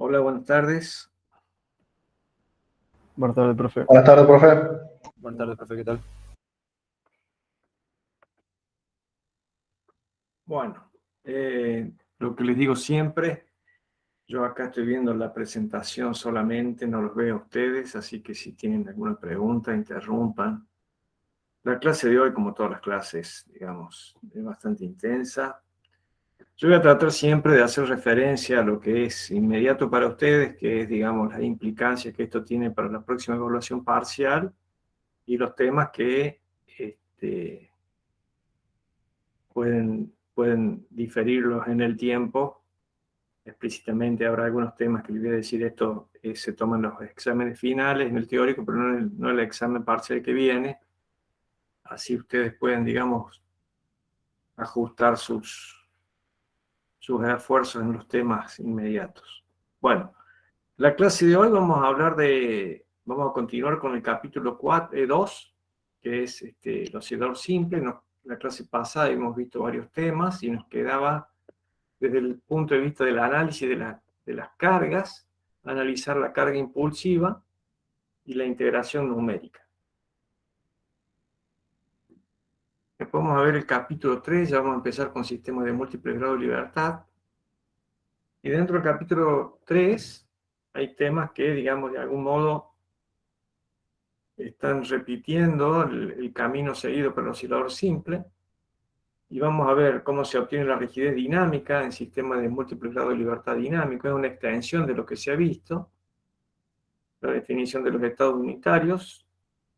Hola, buenas tardes. Buenas tardes, profe. Buenas tardes, profe. Buenas tardes, profe, ¿qué tal? Bueno, lo que les digo siempre, yo acá estoy viendo la presentación solamente, no los veo a ustedes, así que si tienen alguna pregunta, interrumpan. La clase de hoy, como todas las clases, digamos, es bastante intensa. Yo voy a tratar siempre de hacer referencia a lo que es inmediato para ustedes, que es, digamos, las implicancias que esto tiene para la próxima evaluación parcial y los temas que pueden diferirlos en el tiempo. Explícitamente habrá algunos temas que les voy a decir, esto se toman los exámenes finales en el teórico, pero no el examen parcial que viene. Así ustedes pueden, digamos, ajustar sus esfuerzos en los temas inmediatos. Bueno, la clase de hoy vamos a continuar con el capítulo 2, que es el oscilador simple. La clase pasada hemos visto varios temas y nos quedaba, desde el punto de vista del análisis de las cargas, analizar la carga impulsiva y la integración numérica. Después vamos a ver el capítulo 3, ya vamos a empezar con sistemas de múltiples grados de libertad. Y dentro del capítulo 3 hay temas que, digamos, de algún modo están repitiendo el camino seguido por el oscilador simple. Y vamos a ver cómo se obtiene la rigidez dinámica en sistemas de múltiples grados de libertad dinámico. Es una extensión de lo que se ha visto, la definición de los estados unitarios,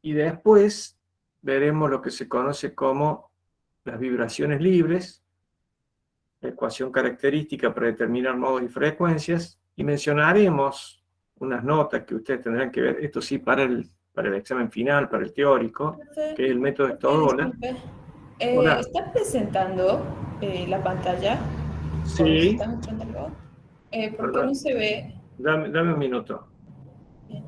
y después veremos lo que se conoce como las vibraciones libres, la ecuación característica para determinar modos y frecuencias, y mencionaremos unas notas que ustedes tendrán que ver, esto sí para el examen final, para el teórico, Profe, que es el método de profe, Stodole. disculpe. Hola, ¿Está presentando la pantalla? ¿O nos sí, está mostrando algo? ¿Por qué ¿verdad? no se ve? Dame un minuto. Bien.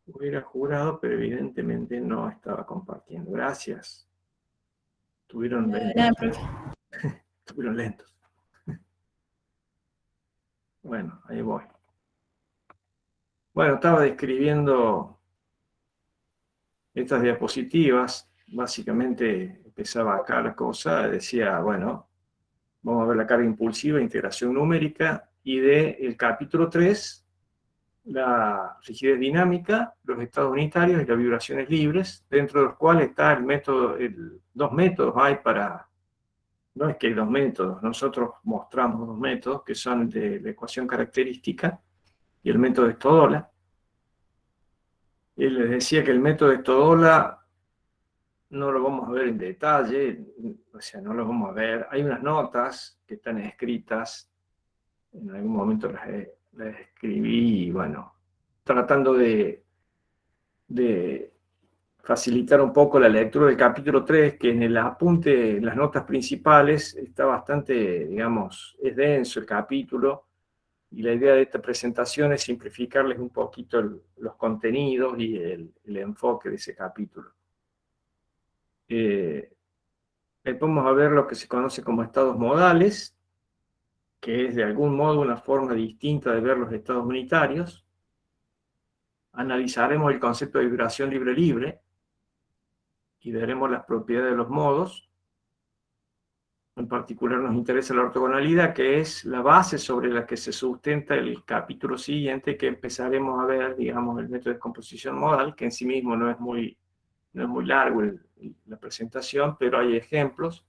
Hubiera jurado, pero evidentemente no estaba compartiendo. Gracias. Estuvieron Nada, lentos. profe. Estuvieron lentos. Bueno, ahí voy. Bueno, estaba describiendo estas diapositivas. Básicamente empezaba acá la cosa, decía, bueno, vamos a ver la carga impulsiva, integración numérica, y del capítulo 3, la rigidez dinámica, los estados unitarios y las vibraciones libres, dentro de los cuales está el método, dos métodos hay para, no es que hay dos métodos, nosotros mostramos dos métodos que son de la ecuación característica y el método de Stodole. Él les decía que el método de Stodole no lo vamos a ver en detalle, o sea, no lo vamos a ver. Hay unas notas que están escritas, en algún momento las escribí, y bueno, tratando de facilitar un poco la lectura del capítulo 3, que en el apunte, en las notas principales, está bastante, digamos, es denso el capítulo, y la idea de esta presentación es simplificarles un poquito los contenidos y el enfoque de ese capítulo. Vamos a ver lo que se conoce como estados modales, que es de algún modo una forma distinta de ver los estados unitarios. Analizaremos el concepto de vibración libre-libre y veremos las propiedades de los modos. En particular nos interesa la ortogonalidad, que es la base sobre la que se sustenta el capítulo siguiente, que empezaremos a ver, digamos, el método de descomposición modal, que en sí mismo no es muy largo la presentación, pero hay ejemplos.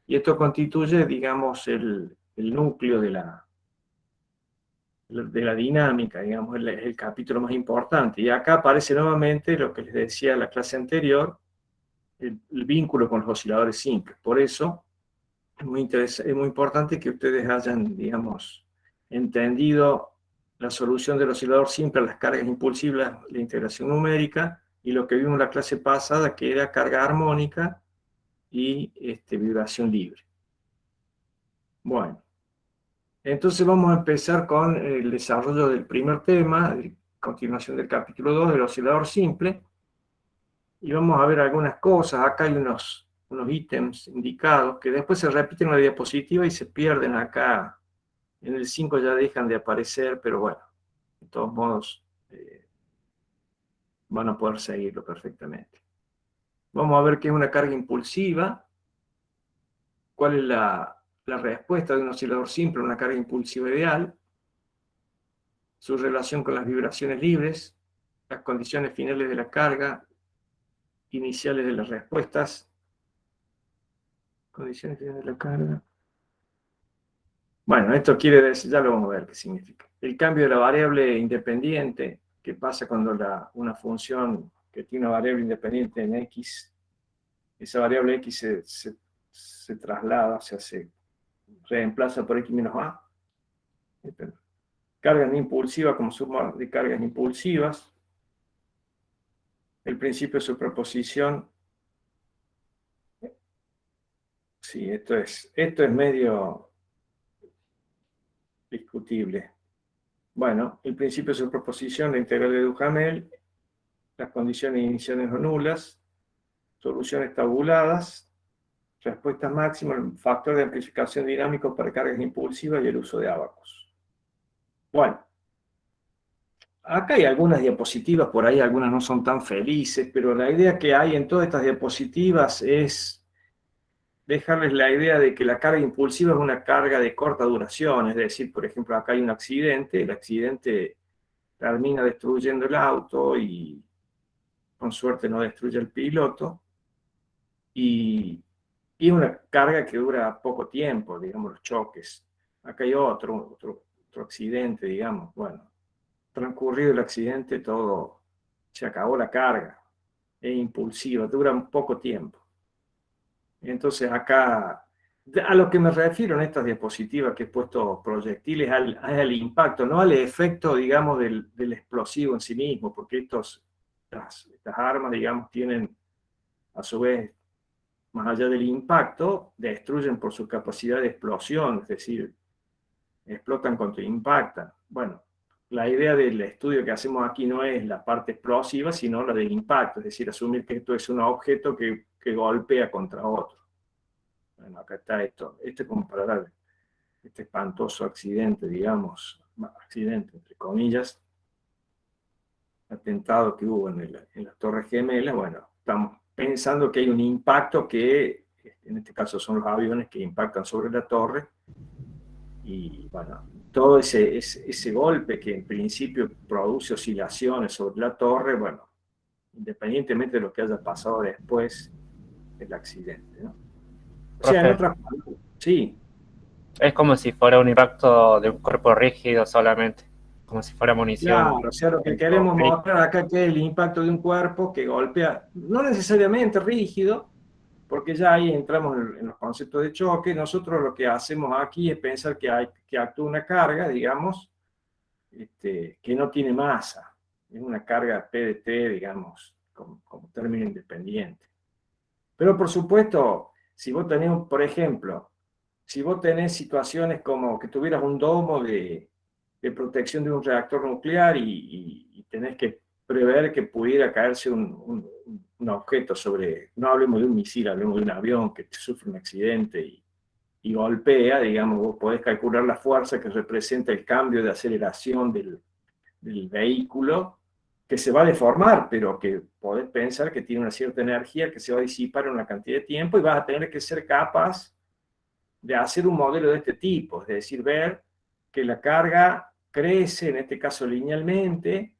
Y esto constituye, digamos, el núcleo de la dinámica, digamos, el capítulo más importante. Y acá aparece nuevamente lo que les decía en la clase anterior, el vínculo con los osciladores simples. Por eso es muy importante que ustedes hayan, digamos, entendido la solución del oscilador simple a las cargas impulsivas, la integración numérica, y lo que vimos en la clase pasada, que era carga armónica y vibración libre. Bueno, Entonces vamos a empezar con el desarrollo del primer tema, de continuación del capítulo 2 del oscilador simple, y vamos a ver algunas cosas. Acá hay unos ítems indicados que después se repiten en la diapositiva y se pierden acá. En el 5 ya dejan de aparecer, pero bueno, de todos modos van a poder seguirlo perfectamente. Vamos a ver qué es una carga impulsiva, cuál es la respuesta de un oscilador simple a una carga impulsiva ideal, su relación con las vibraciones libres, las condiciones finales de la carga, iniciales de las respuestas, condiciones finales de la carga. Bueno, esto quiere decir, ya lo vamos a ver qué significa. El cambio de la variable independiente, que pasa cuando una función que tiene una variable independiente en X, esa variable X se traslada, o sea, se reemplaza por X menos A. Cargas no impulsivas como suma de cargas impulsivas. El principio de superposición. Sí, esto es medio discutible. Bueno, el principio de superposición, la integral de Duhamel, las condiciones iniciales o nulas, soluciones tabuladas, respuestas máximas, el factor de amplificación dinámico para cargas impulsivas y el uso de ábacos. Bueno, acá hay algunas diapositivas, por ahí algunas no son tan felices, pero la idea que hay en todas estas diapositivas es dejarles la idea de que la carga impulsiva es una carga de corta duración, es decir, por ejemplo, acá hay un accidente, el accidente termina destruyendo el auto y con suerte no destruye el piloto, y es una carga que dura poco tiempo, digamos, los choques. Acá hay otro accidente, digamos, bueno, transcurrido el accidente, todo, se acabó la carga, es impulsiva, dura un poco tiempo. Entonces acá, a lo que me refiero en estas diapositivas que he puesto proyectiles, al impacto, no al efecto, digamos, del explosivo en sí mismo, porque estas armas, digamos, tienen, a su vez, más allá del impacto, destruyen por su capacidad de explosión, es decir, explotan cuando impactan. Bueno, la idea del estudio que hacemos aquí no es la parte explosiva, sino la del impacto, es decir, asumir que esto es un objeto que golpea contra otro. Bueno, acá está esto. Este es como para dar este espantoso accidente, digamos, accidente entre comillas, atentado que hubo en las Torres Gemelas. Bueno, estamos pensando que hay un impacto que, en este caso son los aviones que impactan sobre la torre, y bueno, todo ese golpe que en principio produce oscilaciones sobre la torre, bueno, independientemente de lo que haya pasado después del accidente, ¿no? O sea, en Profe, otras palabras, sí. es como si fuera un impacto de un cuerpo rígido solamente, como si fuera munición. Claro, o sea, lo que queremos mostrar acá que es el impacto de un cuerpo que golpea, no necesariamente rígido, porque ya ahí entramos en los conceptos de choque. Nosotros lo que hacemos aquí es pensar que actúa una carga, digamos, que no tiene masa. Es una carga PDT, digamos, como término independiente. Pero por supuesto, si vos tenés, por ejemplo, si vos tenés situaciones como que tuvieras un domo de protección de un reactor nuclear y tenés que prever que pudiera caerse un objeto sobre, no hablemos de un misil, hablemos de un avión que sufre un accidente y golpea, digamos, vos podés calcular la fuerza que representa el cambio de aceleración del vehículo, que se va a deformar, pero que podés pensar que tiene una cierta energía que se va a disipar en una cantidad de tiempo, y vas a tener que ser capaz de hacer un modelo de este tipo, es decir, ver que la carga crece, en este caso linealmente,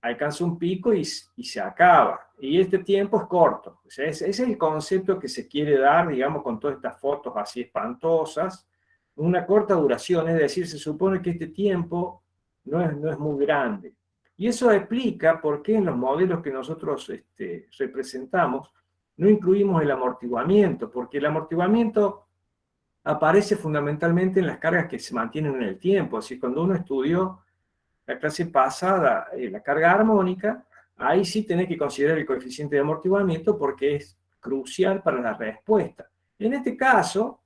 alcanza un pico y se acaba. Y este tiempo es corto. O sea, ese es el concepto que se quiere dar, digamos, con todas estas fotos así espantosas. Una corta duración, es decir, se supone que este tiempo no es muy grande. Y eso explica por qué en los modelos que nosotros representamos no incluimos el amortiguamiento, porque el amortiguamiento aparece fundamentalmente en las cargas que se mantienen en el tiempo. Así, cuando uno estudió la clase pasada, la carga armónica, ahí sí tenés que considerar el coeficiente de amortiguamiento porque es crucial para la respuesta. En este caso,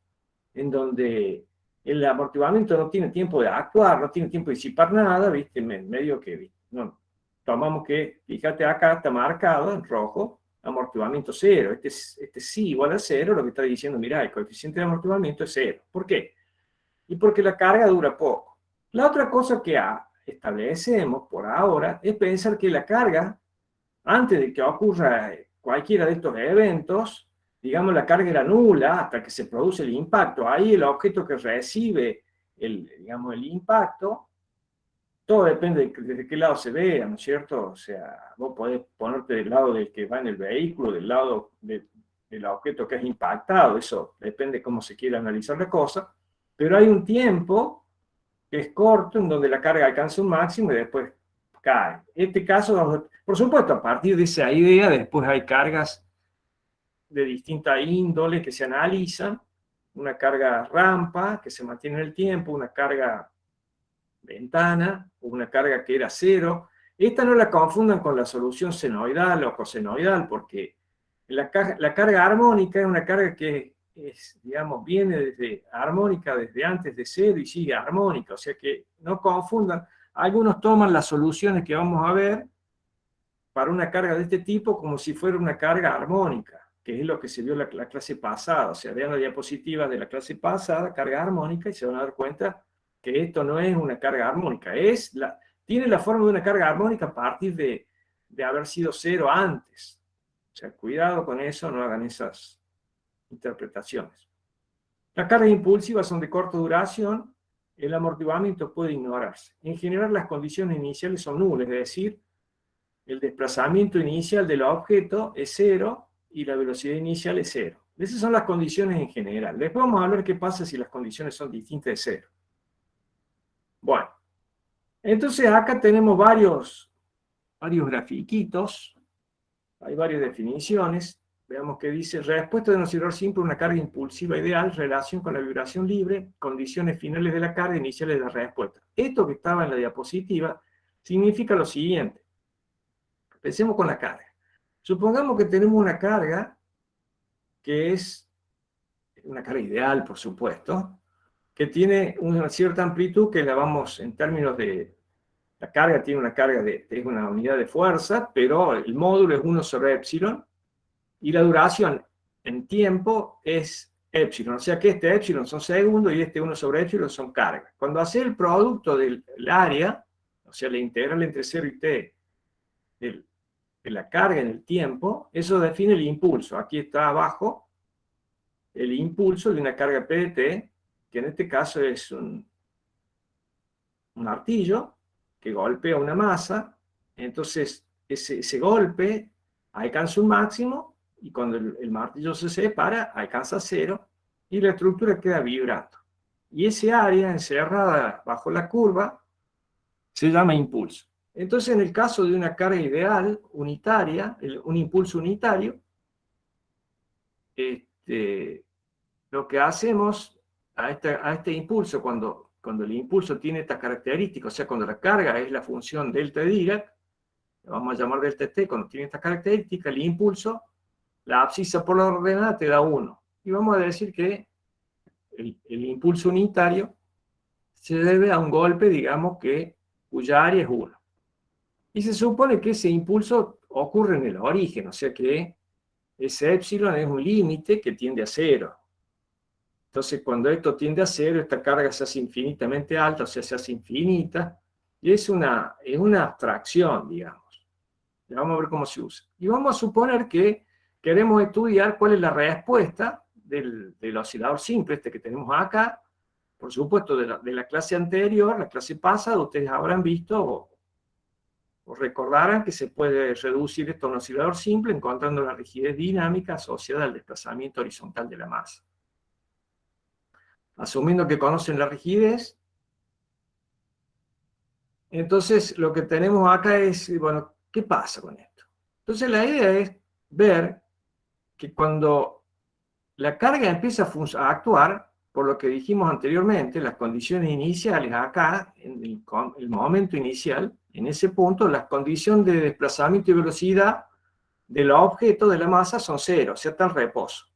en donde el amortiguamiento no tiene tiempo de actuar, no tiene tiempo de disipar nada, ¿viste? Medio que, no, tomamos que, fíjate acá, está marcado en rojo, amortiguamiento cero. Este sí igual a cero, lo que está diciendo, mirá, el coeficiente de amortiguamiento es cero. ¿Por qué? Y porque la carga dura poco. La otra cosa que establecemos por ahora es pensar que la carga, antes de que ocurra cualquiera de estos eventos, digamos, la carga era nula hasta que se produce el impacto. Ahí el objeto que recibe digamos, el impacto, todo depende de qué lado se vea, ¿no es cierto? O sea, vos podés ponerte del lado del que va en el vehículo, del lado del objeto que es impactado, eso depende de cómo se quiera analizar la cosa, pero hay un tiempo que es corto en donde la carga alcanza un máximo y después cae. En este caso, por supuesto, a partir de esa idea, después hay cargas de distinta índole que se analizan, una carga rampa que se mantiene en el tiempo, una carga ventana, o una carga que era cero. Esta no la confundan con la solución senoidal o cosenoidal, porque la carga armónica es una carga que digamos, viene desde armónica desde antes de cero y sigue armónica, o sea que no confundan. Algunos toman las soluciones que vamos a ver para una carga de este tipo como si fuera una carga armónica, que es lo que se vio la clase pasada. O sea, vean la diapositiva de la clase pasada, carga armónica, y se van a dar cuenta que esto no es una carga armónica, tiene la forma de una carga armónica a partir de haber sido cero antes. O sea, cuidado con eso, no hagan esas interpretaciones. Las cargas impulsivas son de corta duración, el amortiguamiento puede ignorarse. En general, las condiciones iniciales son nulas, es decir, el desplazamiento inicial del objeto es cero y la velocidad inicial es cero. Esas son las condiciones en general. Después vamos a ver qué pasa si las condiciones son distintas de cero. Bueno, entonces acá tenemos varios grafiquitos, hay varias definiciones. Veamos qué dice: respuesta de un oscilador simple a una carga impulsiva ideal, relación con la vibración libre, condiciones finales de la carga, iniciales de la respuesta. Esto que estaba en la diapositiva significa lo siguiente. Empecemos con la carga. Supongamos que tenemos una carga que es una carga ideal, por supuesto, que tiene una cierta amplitud que la vamos en términos de... La carga tiene una carga es una unidad de fuerza, pero el módulo es 1 sobre epsilon, y la duración en tiempo es epsilon. O sea que este epsilon son segundos y este 1 sobre epsilon son cargas. Cuando hace el producto del área, o sea, la integral entre 0 y t de la carga en el tiempo, eso define el impulso. Aquí está abajo el impulso de una carga P de t, que en este caso es un martillo que golpea una masa. Entonces ese golpe alcanza un máximo y cuando el martillo se separa alcanza cero y la estructura queda vibrando. Y ese área encerrada bajo la curva se llama impulso. Entonces, en el caso de una carga ideal unitaria, un impulso unitario, lo que hacemos a este impulso, cuando el impulso tiene esta característica, o sea, cuando la carga es la función delta de Dirac, lo vamos a llamar delta t, cuando tiene esta característica, el impulso, la abscisa por la ordenada te da 1. Y vamos a decir que el impulso unitario se debe a un golpe, digamos, cuya área es 1. Y se supone que ese impulso ocurre en el origen, o sea que ese épsilon es un límite que tiende a 0. Entonces, cuando esto tiende a 0, esta carga se hace infinitamente alta, o sea, se hace infinita, y es una abstracción, digamos. Ya vamos a ver cómo se usa. Y vamos a suponer que queremos estudiar cuál es la respuesta del oscilador simple, este que tenemos acá. Por supuesto, de la clase anterior, la clase pasada, ustedes habrán visto o recordarán que se puede reducir esto a un oscilador simple encontrando la rigidez dinámica asociada al desplazamiento horizontal de la masa. Asumiendo que conocen la rigidez, entonces lo que tenemos acá es, bueno, ¿qué pasa con esto? Entonces la idea es ver que cuando la carga empieza a actuar, por lo que dijimos anteriormente, las condiciones iniciales acá, en el momento inicial, en ese punto, las condiciones de desplazamiento y velocidad del objeto de la masa son 0, o sea, está en reposo.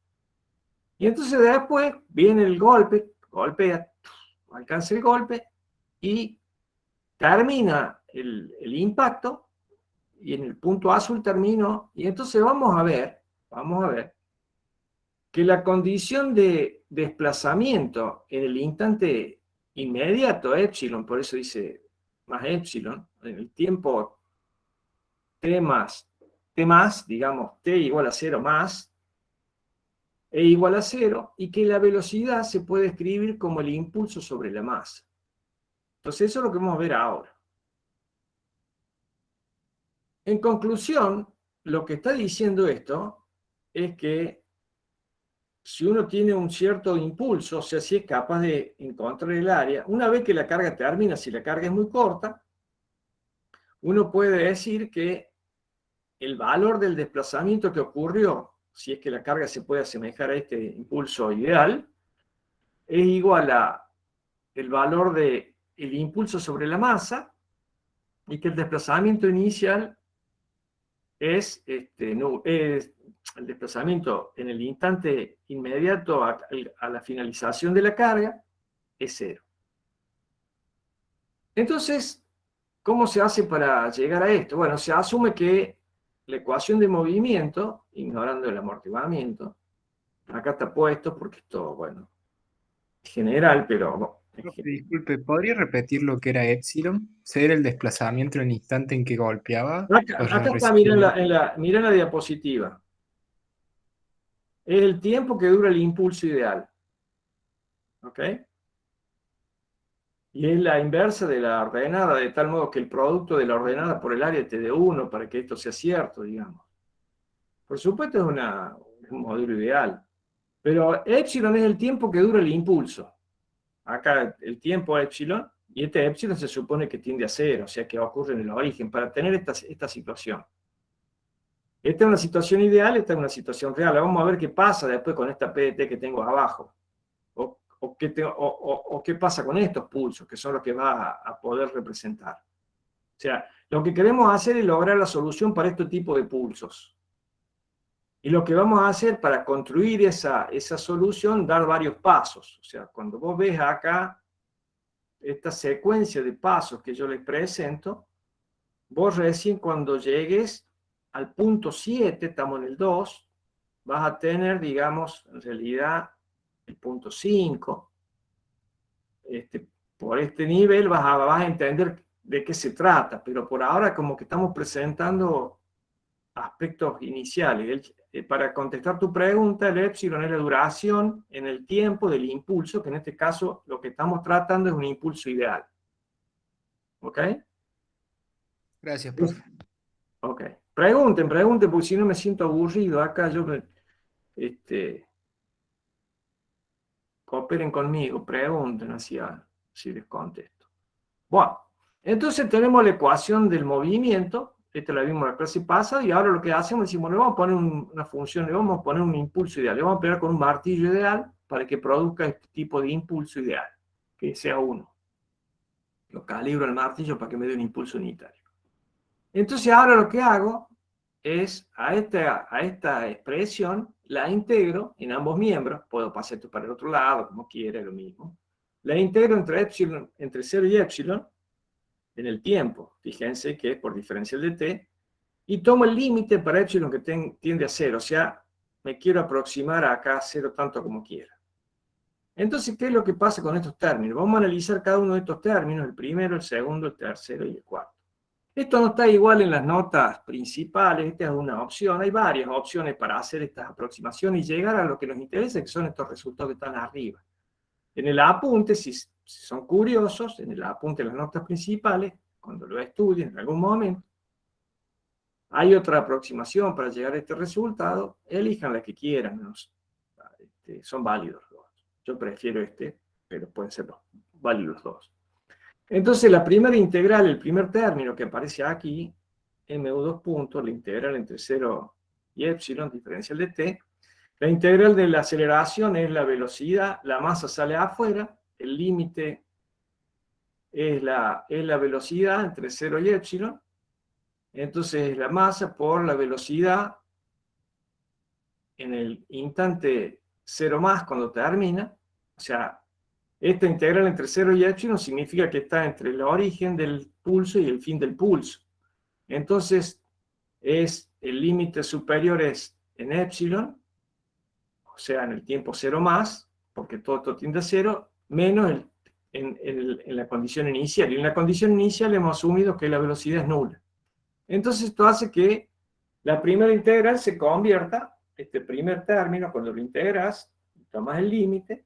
Y entonces después viene el golpea, alcanza el golpe y termina el impacto, y en el punto azul terminó, y entonces vamos a ver que la condición de desplazamiento en el instante inmediato, epsilon, por eso dice más epsilon, en el tiempo t más, digamos, t igual a 0 más, e igual a 0, y que la velocidad se puede escribir como el impulso sobre la masa. Entonces eso es lo que vamos a ver ahora. En conclusión, lo que está diciendo esto es que si uno tiene un cierto impulso, o sea, si es capaz de encontrar el área, una vez que la carga termina, si la carga es muy corta, uno puede decir que el valor del desplazamiento que ocurrió, si es que la carga se puede asemejar a este impulso ideal, es igual a el valor del impulso sobre la masa, y que el desplazamiento inicial es el desplazamiento en el instante inmediato a la finalización de la carga, es 0. Entonces, ¿cómo se hace para llegar a esto? Bueno, se asume que la ecuación de movimiento, ignorando el amortiguamiento, acá está puesto porque esto, bueno, es general, pero no, Profe, disculpe, ¿podría repetir lo que era epsilon? ¿Ser el desplazamiento en el instante en que golpeaba? acá está, mira en la diapositiva. Es el tiempo que dura el impulso ideal. ¿Ok? Y es la inversa de la ordenada, de tal modo que el producto de la ordenada por el área te dé 1 para que esto sea cierto, digamos. Por supuesto es un modelo ideal. Pero epsilon es el tiempo que dura el impulso. Acá el tiempo epsilon, y este epsilon se supone que tiende a 0, o sea que ocurre en el origen, para tener esta situación. Esta es una situación ideal, esta es una situación real. Vamos a ver qué pasa después con esta PDT que tengo abajo. O qué pasa con estos pulsos, que son los que va a poder representar. O sea, lo que queremos hacer es lograr la solución para este tipo de pulsos. Y lo que vamos a hacer para construir esa solución, dar varios pasos. O sea, cuando vos ves acá esta secuencia de pasos que yo les presento, vos recién cuando llegues al punto 7, estamos en el 2, vas a tener, digamos, en realidad el punto 5. Por este nivel vas a entender de qué se trata, pero por ahora como que estamos presentando aspectos iniciales. Para contestar tu pregunta, el epsilon es la duración en el tiempo del impulso, que en este caso lo que estamos tratando es un impulso ideal. ¿Ok? Gracias, profe. Ok. Pregunten, porque si no me siento aburrido acá, cooperen conmigo, pregunten así si les contesto. Bueno, entonces tenemos la ecuación del movimiento, esta la vimos en la clase pasada, y ahora lo que hacemos es decimos, le vamos a poner una función, le vamos a poner un impulso ideal, le vamos a pegar con un martillo ideal para que produzca este tipo de impulso ideal, que sea 1. Lo calibro el martillo para que me dé un impulso unitario. Entonces ahora lo que hago es, a esta expresión, la integro en ambos miembros, puedo pasar esto para el otro lado, como quiera, lo mismo. La integro entre 0 y epsilon, en el tiempo, fíjense que es por diferencial de t, y tomo el límite para epsilon que tiende a 0, o sea, me quiero aproximar a acá a 0 tanto como quiera. Entonces, ¿qué es lo que pasa con estos términos? Vamos a analizar cada uno de estos términos, el primero, el segundo, el tercero y el cuarto. Esto no está igual en las notas principales, esta es una opción, hay varias opciones para hacer estas aproximaciones y llegar a lo que nos interesa, que son estos resultados que están arriba. En el apunte, si son curiosos, en el apunte de las notas principales, cuando lo estudien en algún momento, hay otra aproximación para llegar a este resultado, elijan la que quieran, son válidos los dos. Yo prefiero pero pueden ser válidos los dos. Entonces la primera integral, el primer término que aparece aquí, mu2 puntos, la integral entre 0 y epsilon, diferencial de t, la integral de la aceleración es la velocidad, la masa sale afuera, el límite es la velocidad entre 0 y epsilon, entonces es la masa por la velocidad en el instante 0 más cuando termina, o sea, Esta integral entre 0 y epsilon significa que está entre el origen del pulso y el fin del pulso. Entonces, el límite superior es en epsilon, o sea, en el tiempo 0 más, porque todo esto tiende a 0, menos en la condición inicial. Y en la condición inicial hemos asumido que la velocidad es nula. Entonces, esto hace que la primera integral se convierta, este primer término, cuando lo integras, tomas el límite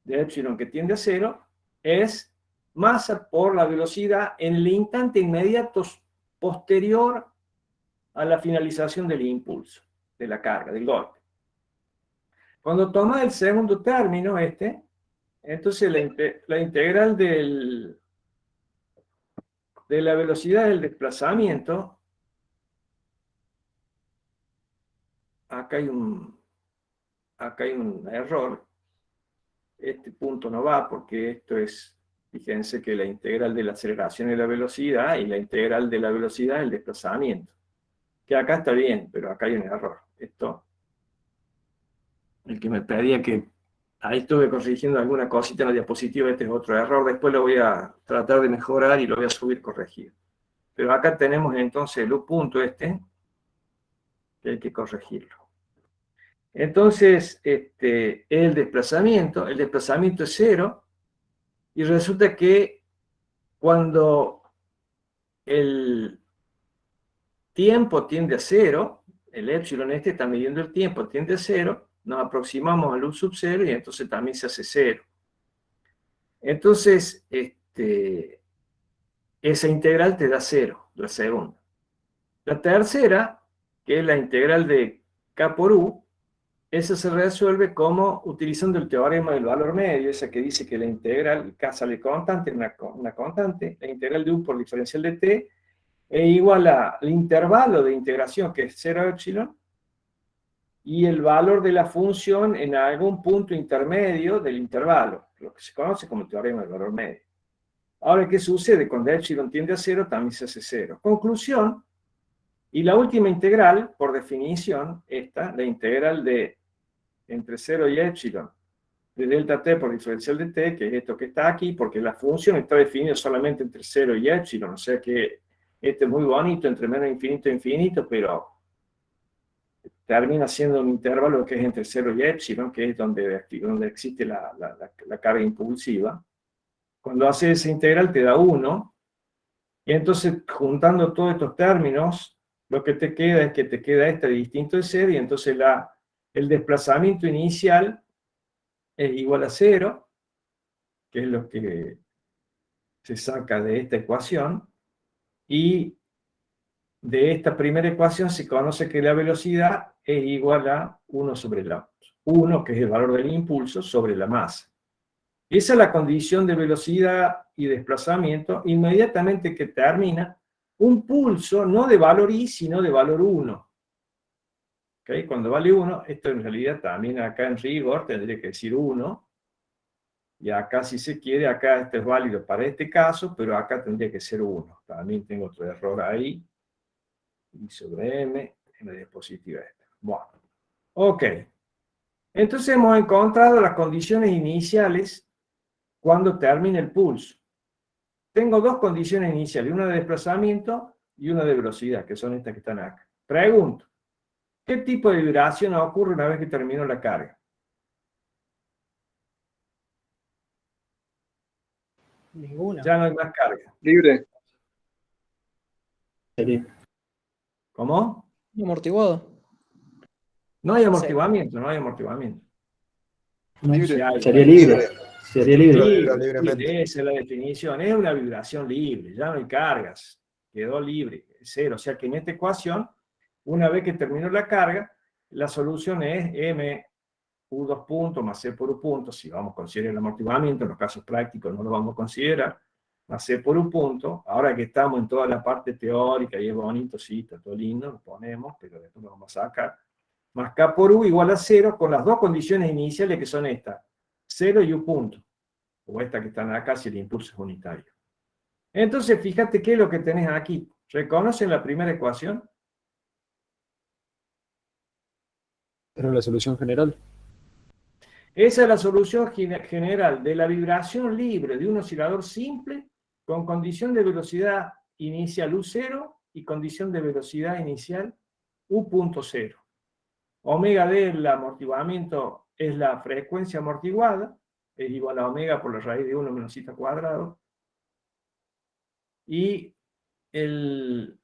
de epsilon que tiende a 0, es masa por la velocidad en el instante inmediato posterior a la finalización del impulso, de la carga, del golpe. Cuando tomas el segundo término, entonces la integral de la velocidad del desplazamiento, acá hay un error, este punto no va porque esto es, fíjense que la integral de la aceleración es la velocidad y la integral de la velocidad es el desplazamiento. Que acá está bien, pero acá hay un error. Esto, el que me pedía que, ahí estuve corrigiendo alguna cosita en la diapositiva, este es otro error, después lo voy a tratar de mejorar y lo voy a subir corregido. Pero acá tenemos entonces el punto que hay que corregirlo. Entonces, el desplazamiento es 0, y resulta que cuando el tiempo tiende a 0, el epsilon está midiendo el tiempo, tiende a 0, nos aproximamos al u sub 0 y entonces también se hace 0. Entonces, esa integral te da 0, la segunda. La tercera, que es la integral de k por u, esa se resuelve como utilizando el teorema del valor medio, esa que dice que la integral, k sale constante, una constante, la integral de u por diferencial de t, es igual al intervalo de integración, que es 0 epsilon, y el valor de la función en algún punto intermedio del intervalo, lo que se conoce como el teorema del valor medio. Ahora, ¿qué sucede? Cuando epsilon tiende a 0, también se hace 0. Conclusión, y la última integral, por definición, la integral de entre 0 y epsilon de delta t por diferencial de t, que es esto que está aquí, porque la función está definida solamente entre 0 y epsilon, o sea que este es muy bonito, entre menos infinito e infinito, pero termina siendo un intervalo que es entre 0 y epsilon, que es donde existe la carga impulsiva. Cuando haces esa integral te da 1, y entonces juntando todos estos términos, lo que te queda es que te queda distinto de 0, y entonces el desplazamiento inicial es igual a 0, que es lo que se saca de esta ecuación, y de esta primera ecuación se conoce que la velocidad es igual a 1 sobre la 1, que es el valor del impulso, sobre la masa. Esa es la condición de velocidad y desplazamiento inmediatamente que termina un pulso, no de valor i, sino de valor 1. ¿Okay? Cuando vale 1, esto en realidad también acá en rigor tendría que decir 1, y acá si se quiere, acá esto es válido para este caso, pero acá tendría que ser 1. También tengo otro error ahí, I sobre m, en la diapositiva esta. Bueno, ok. Entonces hemos encontrado las condiciones iniciales cuando termina el pulso. Tengo dos condiciones iniciales, una de desplazamiento y una de velocidad, que son estas que están acá. Pregunto, ¿qué tipo de vibración ocurre una vez que termino la carga? Ninguna. Ya no hay más carga. Libre. ¿Cómo? Amortiguado. No hay amortiguamiento, no hay amortiguamiento. Libre. Sería libre. Sería libre. Libre, esa es la definición. Es una vibración libre, ya no hay cargas. Quedó libre, cero. O sea que en esta ecuación, una vez que terminó la carga, la solución es m u2 puntos más c por u punto. Si vamos a considerar el amortiguamiento, en los casos prácticos no lo vamos a considerar, más c por u punto. Ahora que estamos en toda la parte teórica y es bonito, sí, está todo lindo, lo ponemos, pero después lo vamos a sacar. Más k por u igual a 0, con las dos condiciones iniciales que son estas, 0 y u punto, o esta que están acá si el impulso es unitario. Entonces, fíjate qué es lo que tenés aquí. ¿Reconocen la primera ecuación? Era la solución general. Esa es la solución general de la vibración libre de un oscilador simple con condición de velocidad inicial U0 y condición de velocidad inicial U.0. Omega D, el amortiguamiento, es la frecuencia amortiguada, es igual a omega por la raíz de 1 menos zeta cuadrado. Y el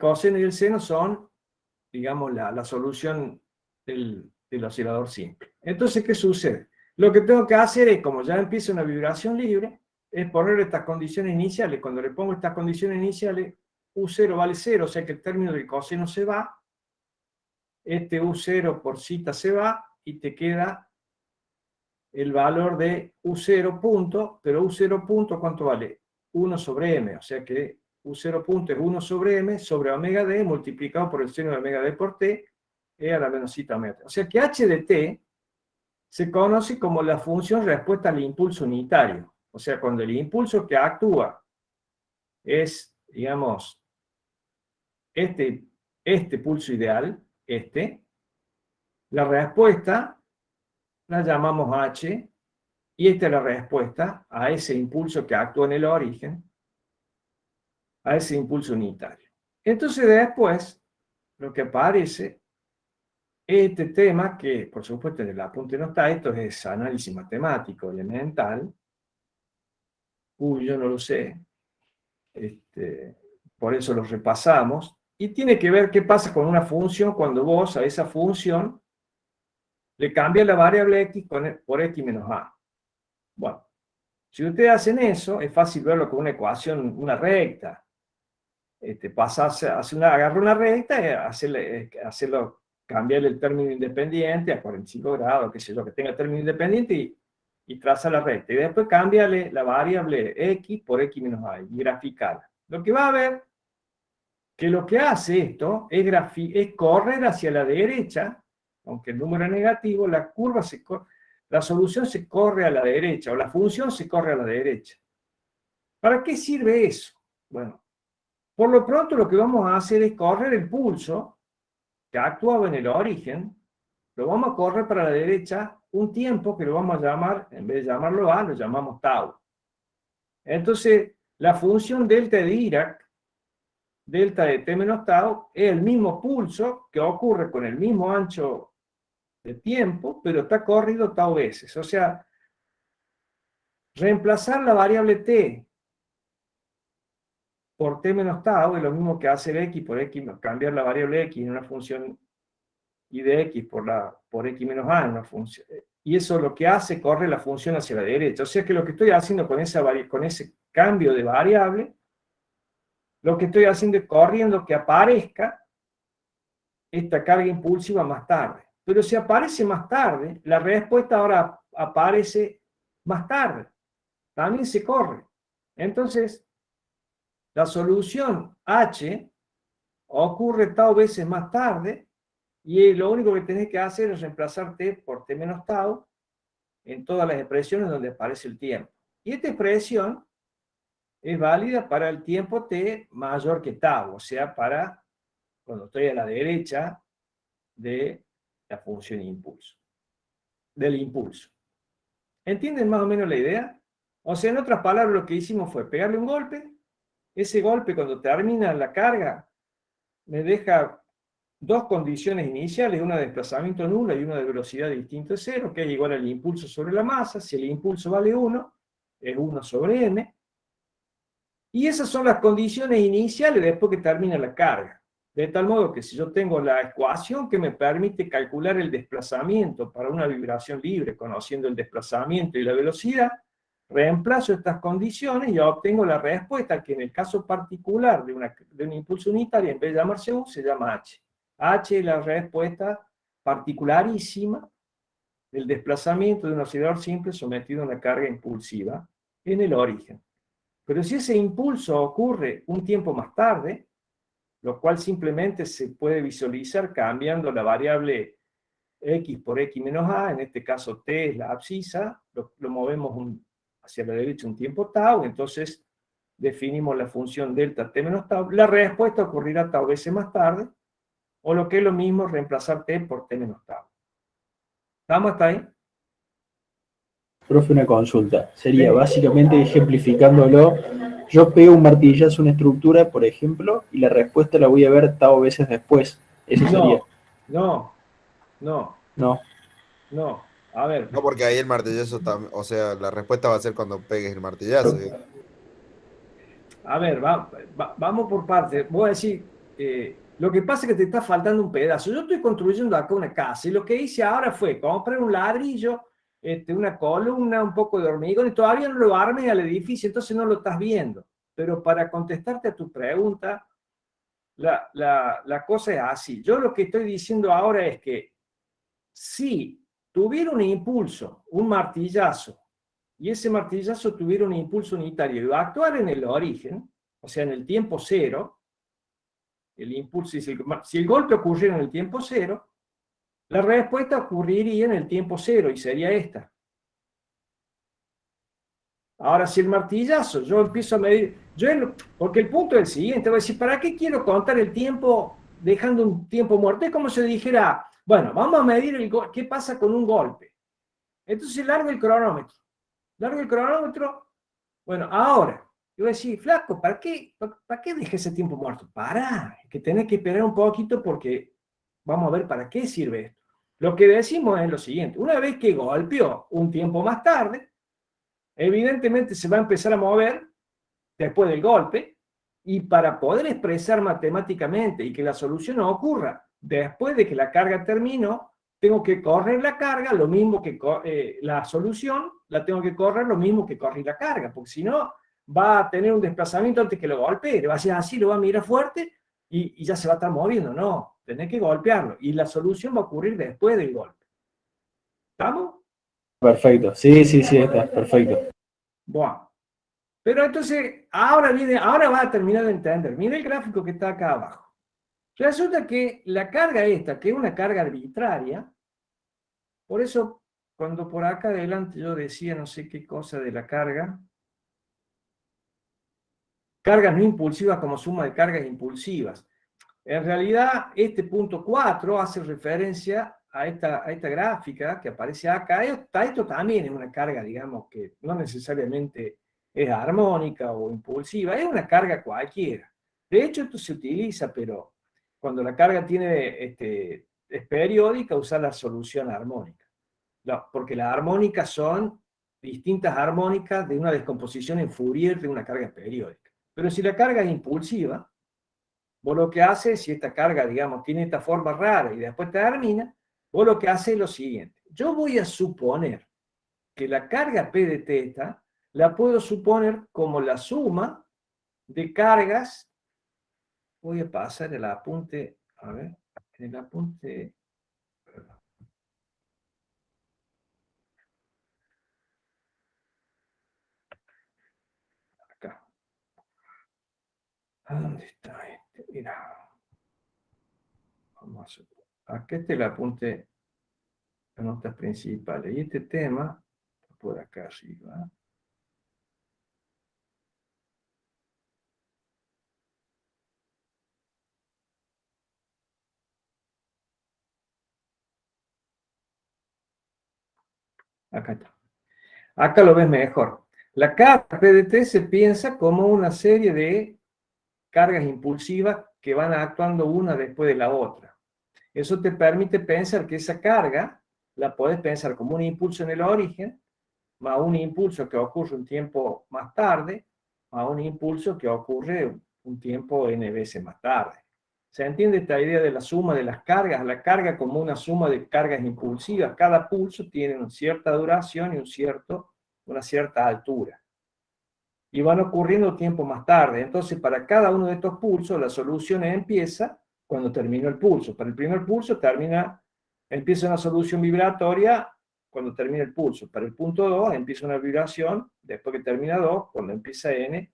coseno y el seno son, digamos, la solución del oscilador simple. Entonces, ¿qué sucede? Lo que tengo que hacer es, como ya empieza una vibración libre, es poner estas condiciones iniciales. Cuando le pongo estas condiciones iniciales, U0 vale 0, o sea que el término del coseno se va, este U0 por zeta se va, y te queda el valor de U0 punto, pero U0 punto, ¿cuánto vale? 1 sobre m, o sea que U0 punto es 1 sobre m sobre omega d multiplicado por el seno de omega d por t, e a la menos zeta omega t. O sea que h de t se conoce como la función respuesta al impulso unitario. O sea, cuando el impulso que actúa es, digamos, este pulso ideal, la respuesta la llamamos h, y esta es la respuesta a ese impulso que actúa en el origen, a ese impulso unitario. Entonces después, lo que aparece es este tema que, por supuesto, en el apunte no está, esto es análisis matemático elemental. Yo no lo sé. Por eso lo repasamos. Y tiene que ver qué pasa con una función cuando vos a esa función le cambias la variable x por x menos a. Bueno, si ustedes hacen eso, es fácil verlo con una ecuación, una recta. Agarra una recta y hacerlo, cambiarle el término independiente a 45 grados, qué sé yo, que tenga término independiente, y traza la recta. Y después cámbiale la variable x por x menos a y graficarla. Lo que va a ver que lo que hace esto es correr hacia la derecha, aunque el número es negativo, la solución se corre a la derecha, o la función se corre a la derecha. ¿Para qué sirve eso? Bueno, por lo pronto lo que vamos a hacer es correr el pulso que actuaba en el origen, lo vamos a correr para la derecha un tiempo que lo vamos a llamar, en vez de llamarlo a, lo llamamos tau. Entonces, la función delta de Dirac, delta de t menos tau, es el mismo pulso que ocurre con el mismo ancho de tiempo, pero está corrido tau veces. O sea, reemplazar la variable t por t menos tau es lo mismo que hacer x por x, cambiar la variable x en una función y de x por x menos a en una función. Y eso lo que hace, corre la función hacia la derecha. O sea que lo que estoy haciendo con ese cambio de variable, lo que estoy haciendo es corriendo que aparezca esta carga impulsiva más tarde. Pero si aparece más tarde, la respuesta ahora aparece más tarde. También se corre. Entonces, la solución H ocurre tau veces más tarde, y lo único que tenés que hacer es reemplazar t por t menos tau en todas las expresiones donde aparece el tiempo. Y esta expresión es válida para el tiempo t mayor que tau, o sea, para cuando estoy a la derecha de la función impulso, del impulso. ¿Entienden más o menos la idea? O sea, en otras palabras, lo que hicimos fue pegarle un golpe. Ese golpe, cuando termina la carga, me deja dos condiciones iniciales, una de desplazamiento nula y una de velocidad distinta de cero, que es igual al impulso sobre la masa. Si el impulso vale 1, es 1 sobre m. Y esas son las condiciones iniciales después que termina la carga. De tal modo que si yo tengo la ecuación que me permite calcular el desplazamiento para una vibración libre, conociendo el desplazamiento y la velocidad, reemplazo estas condiciones y obtengo la respuesta que en el caso particular de un impulso unitario, en vez de llamarse U, se llama H. H es la respuesta particularísima del desplazamiento de un oscilador simple sometido a una carga impulsiva en el origen. Pero si ese impulso ocurre un tiempo más tarde, lo cual simplemente se puede visualizar cambiando la variable x por x menos a, en este caso t es la abscisa, lo movemos hacia la derecha un tiempo tau, entonces definimos la función delta t menos tau, la respuesta ocurrirá tau veces más tarde, o lo que es lo mismo, reemplazar t por t menos tau. ¿Estamos hasta ahí? Profe, una consulta. Sería básicamente ejemplificándolo. Yo pego un martillazo a una estructura, por ejemplo, y la respuesta la voy a ver tao veces después. Eso sería. No. No. A ver. No, porque ahí el martillazo también, o sea, la respuesta va a ser cuando pegues el martillazo. A ver, vamos por partes. Voy a decir, lo que pasa es que te está faltando un pedazo. Yo estoy construyendo acá una casa y lo que hice ahora fue comprar un ladrillo, una columna, un poco de hormigón y todavía no lo armé al edificio, entonces no lo estás viendo. Pero para contestarte a tu pregunta, la cosa es así. Yo lo que estoy diciendo ahora es que si tuviera un impulso, un martillazo, y ese martillazo tuviera un impulso unitario y va a actuar en el origen, o sea, en el tiempo cero, el impulso, si el golpe ocurriera en el tiempo cero, la respuesta ocurriría en el tiempo cero y sería esta. Ahora, si el martillazo, yo empiezo a medir, porque el punto es el siguiente, voy a decir, ¿para qué quiero contar el tiempo dejando un tiempo muerto? Es como si dijera, bueno, vamos a medir qué pasa con un golpe. Entonces largo el cronómetro. Bueno, ahora, yo voy a decir, flaco, ¿para qué dejé ese tiempo muerto? Que tenés que esperar un poquito porque vamos a ver para qué sirve esto. Lo que decimos es lo siguiente, una vez que golpeó un tiempo más tarde, evidentemente se va a empezar a mover después del golpe, y para poder expresar matemáticamente y que la solución no ocurra después de que la carga terminó, tengo que correr la carga, lo mismo que la solución, la tengo que correr lo mismo que correr la carga, porque si no, va a tener un desplazamiento antes que lo golpee, le va a hacer así, lo va a mirar fuerte y ya se va a estar moviendo. No, tenés que golpearlo, y la solución va a ocurrir después del golpe. ¿Estamos? Perfecto. Sí, está. Perfecto. Bueno. Pero entonces, ahora va a terminar de entender. Mira el gráfico que está acá abajo. Resulta que la carga esta, que es una carga arbitraria, por eso cuando por acá adelante yo decía no sé qué cosa de la cargas no impulsivas como suma de cargas impulsivas. En realidad, este punto 4 hace referencia a esta gráfica que aparece acá. Esto también es una carga, digamos, que no necesariamente es armónica o impulsiva, es una carga cualquiera. De hecho, esto se utiliza, pero cuando la carga es periódica, usar la solución armónica. No, porque las armónicas son distintas armónicas de una descomposición en Fourier de una carga periódica. Pero si la carga es impulsiva, vos lo que haces, si esta carga, digamos, tiene esta forma rara y después termina, vos lo que haces es lo siguiente. Yo voy a suponer que la carga P de teta la puedo suponer como la suma de cargas. Voy a pasar el apunte, a ver, el apunte. Acá. ¿Dónde está este? Mira. Vamos a acá el apunte de notas principales. Y este tema, por acá arriba. Acá está. Acá lo ves mejor. La carga PDT se piensa como una serie de cargas impulsivas que van actuando una después de la otra. Eso te permite pensar que esa carga la podés pensar como un impulso en el origen, más un impulso que ocurre un tiempo más tarde, más un impulso que ocurre un tiempo n veces más tarde. ¿Se entiende esta idea de la suma de las cargas? La carga como una suma de cargas impulsivas. Cada pulso tiene una cierta duración y una cierta altura. Y van ocurriendo tiempo más tarde. Entonces, para cada uno de estos pulsos, la solución empieza cuando terminó el pulso. Para el primer pulso empieza una solución vibratoria cuando termina el pulso. Para el punto 2 empieza una vibración, después que termina 2, cuando empieza n.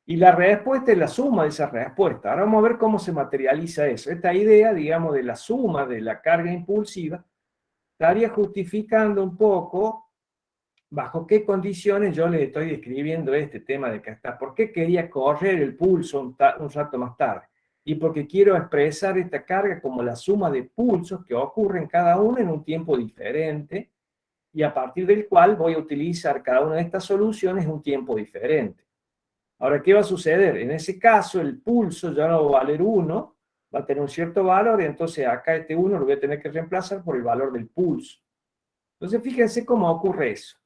Y la respuesta es la suma de esa respuesta. Ahora vamos a ver cómo se materializa eso. Esta idea, digamos, de la suma de la carga impulsiva, estaría justificando un poco bajo qué condiciones yo les estoy describiendo este tema de que hasta por qué quería correr el pulso un rato más tarde. y porque quiero expresar esta carga como la suma de pulsos que ocurren cada uno en un tiempo diferente, y a partir del cual voy a utilizar cada una de estas soluciones en un tiempo diferente. Ahora, ¿qué va a suceder? En ese caso, el pulso ya no va a valer 1, va a tener un cierto valor, y entonces acá este 1 lo voy a tener que reemplazar por el valor del pulso. Entonces, fíjense cómo ocurre eso.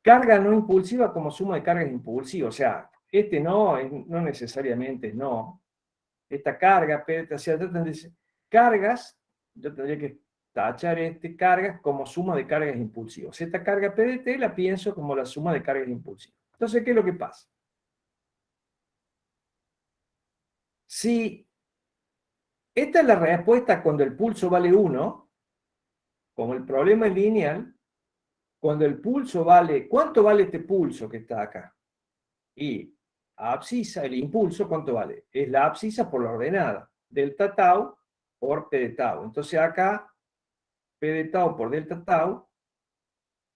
Carga no impulsiva como suma de cargas impulsivas. O sea, este no necesariamente no. Esta carga, cargas, yo tendría que tachar cargas como suma de cargas impulsivas. Esta carga PDT la pienso como la suma de cargas impulsivas. Entonces, ¿qué es lo que pasa? Si esta es la respuesta cuando el pulso vale 1, como el problema es lineal, cuando el pulso vale, ¿cuánto vale este pulso que está acá? Y abscisa, el impulso, ¿cuánto vale? Es la abscisa por la ordenada, delta tau por p de tau. Entonces acá, p de tau por delta tau,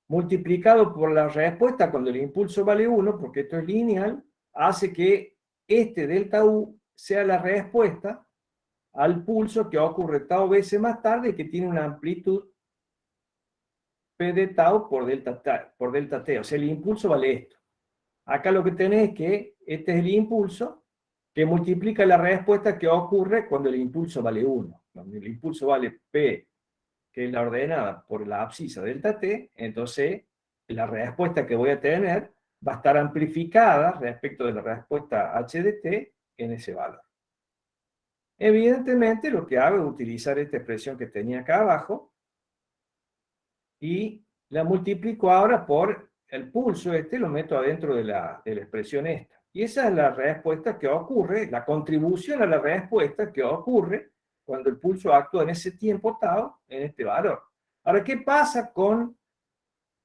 multiplicado por la respuesta cuando el impulso vale 1, porque esto es lineal, hace que este delta u sea la respuesta al pulso que ocurre tau veces más tarde y que tiene una amplitud p de tau por delta t. O sea, el impulso vale esto. Acá lo que tenés es que este es el impulso que multiplica la respuesta que ocurre cuando el impulso vale 1. Cuando el impulso vale p, que es la ordenada, por la abscisa delta t, entonces la respuesta que voy a tener va a estar amplificada respecto de la respuesta h de t en ese valor. Evidentemente lo que hago es utilizar esta expresión que tenía acá abajo y la multiplico ahora por el pulso lo meto adentro de la expresión esta. Y esa es la respuesta que ocurre, la contribución a la respuesta que ocurre cuando el pulso actúa en ese tiempo tau, en este valor. Ahora, ¿qué pasa con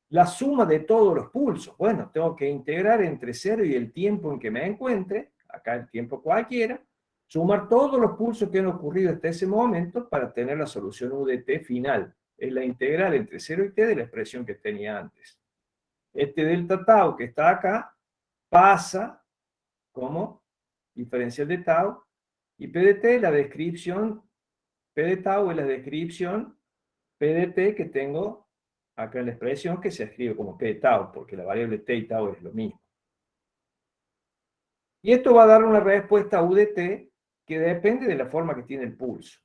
la suma de todos los pulsos? Bueno, tengo que integrar entre 0 y el tiempo en que me encuentre, acá el tiempo cualquiera, sumar todos los pulsos que han ocurrido hasta ese momento para tener la solución u de t final. Es la integral entre 0 y t de la expresión que tenía antes. Este delta tau que está acá pasa como diferencial de tau, y p de t, la descripción, p de tau es la descripción p de t que tengo acá en la expresión, que se escribe como p de tau, porque la variable t y tau es lo mismo. Y esto va a dar una respuesta u de t que depende de la forma que tiene el pulso.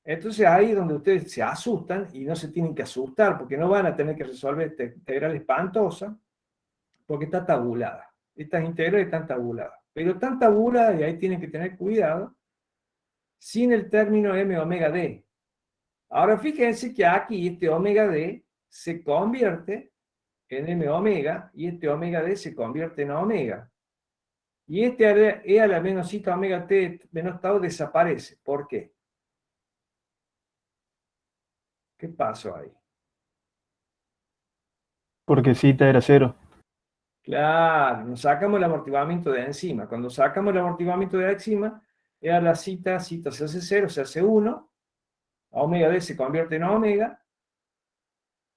Entonces ahí es donde ustedes se asustan, y no se tienen que asustar, porque no van a tener que resolver esta integral espantosa, porque está tabulada. Estas integrales están tabuladas. Pero están tabuladas, y ahí tienen que tener cuidado, sin el término m omega d. Ahora fíjense que aquí este omega d se convierte en m omega, y este omega d se convierte en omega. Y este e a la menos zeta omega t menos tau desaparece. ¿Por qué? ¿Qué pasó ahí? Porque cita era 0. Claro, nos sacamos el amortiguamiento de encima. Cuando sacamos el amortiguamiento de encima, era la cita se hace 0, se hace 1, omega d se convierte en omega,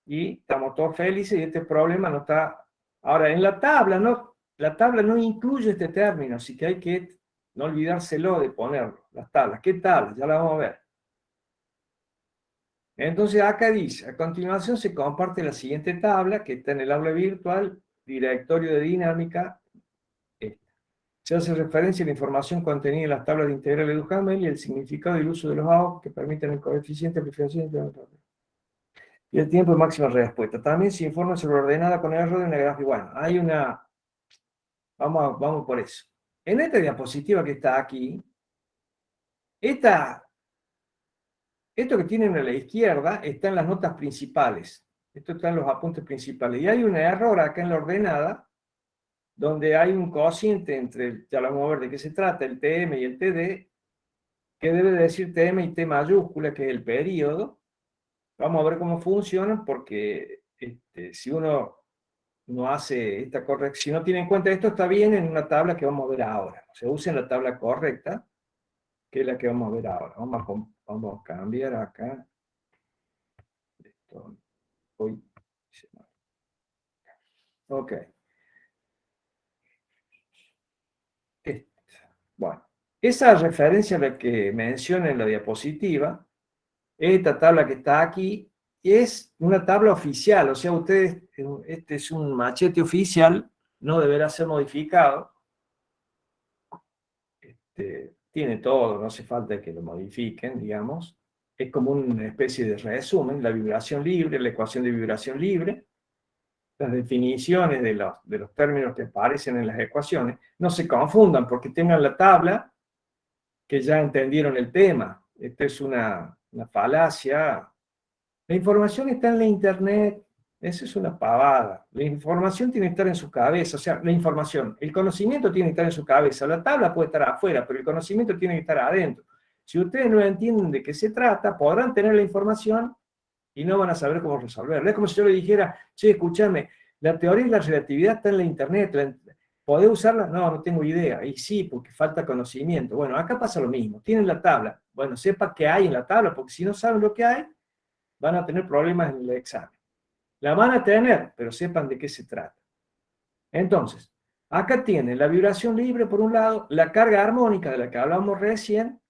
y estamos todos felices, y este problema no está... Ahora, en la tabla no incluye este término, así que hay que no olvidárselo de ponerlo. Las tablas, ¿qué tablas? Ya las vamos a ver. Entonces acá dice, a continuación se comparte la siguiente tabla, que está en el aula virtual, directorio de dinámica. Se hace referencia a la información contenida en las tablas de integral de Duhamel y el significado y el uso de los AOC que permiten el coeficiente de amplificación y el tiempo de máxima respuesta. También se informa sobre ordenada con error de una gráfica. Bueno, hay una... Vamos por eso. En esta diapositiva que está aquí, esto que tienen a la izquierda está en las notas principales. Esto está en los apuntes principales. Y hay un error acá en la ordenada, donde hay un cociente entre, ya lo vamos a ver de qué se trata, el TM y el TD, que debe decir TM y T mayúscula, que es el periodo. Vamos a ver cómo funcionan, porque si uno no hace esta corrección, si no tiene en cuenta esto, está bien en una tabla que vamos a ver ahora. O sea, usen la tabla correcta, que es la que vamos a ver ahora. Vamos a cambiar acá. Esto, ok. Bueno, Esa referencia a la que menciona en la diapositiva, esta tabla que está aquí, es una tabla oficial, o sea, ustedes, este es un machete oficial, no deberá ser modificado. Tiene todo, no hace falta que lo modifiquen, digamos. Es como una especie de resumen, la vibración libre, la ecuación de vibración libre, las definiciones de los términos que aparecen en las ecuaciones. No se confundan porque tengan la tabla que ya entendieron el tema. Esta es una falacia. La información está en la internet, eso es una pavada. La información tiene que estar en su cabeza, o sea, la información, el conocimiento tiene que estar en su cabeza, la tabla puede estar afuera, pero el conocimiento tiene que estar adentro. Si ustedes no entienden de qué se trata, podrán tener la información y no van a saber cómo resolverla. Es como si yo le dijera, che, escúchame, la teoría de la relatividad está en la internet, ¿podés usarla? No, no tengo idea. Y sí, porque falta conocimiento. Bueno, acá pasa lo mismo, tienen la tabla. Bueno, sepa qué hay en la tabla, porque si no saben lo que hay, van a tener problemas en el examen. La van a tener, pero sepan de qué se trata. Entonces, acá tienen la vibración libre por un lado, la carga armónica de la que hablamos recién,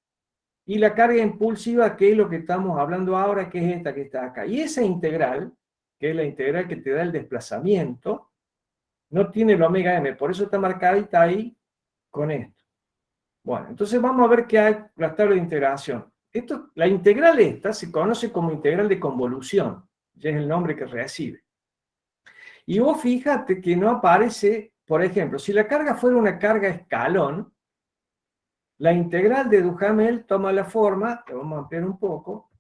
y la carga impulsiva, que es lo que estamos hablando ahora, que es esta que está acá. Y esa integral, que es la integral que te da el desplazamiento, no tiene el omega m, por eso está marcadita ahí con esto. Bueno, entonces vamos a ver qué hay la tabla de integración. La integral esta se conoce como integral de convolución, ya es el nombre que recibe. Y vos fíjate que no aparece, por ejemplo, si la carga fuera una carga escalón, la integral de Duhamel toma la forma, que vamos a ampliar un poco,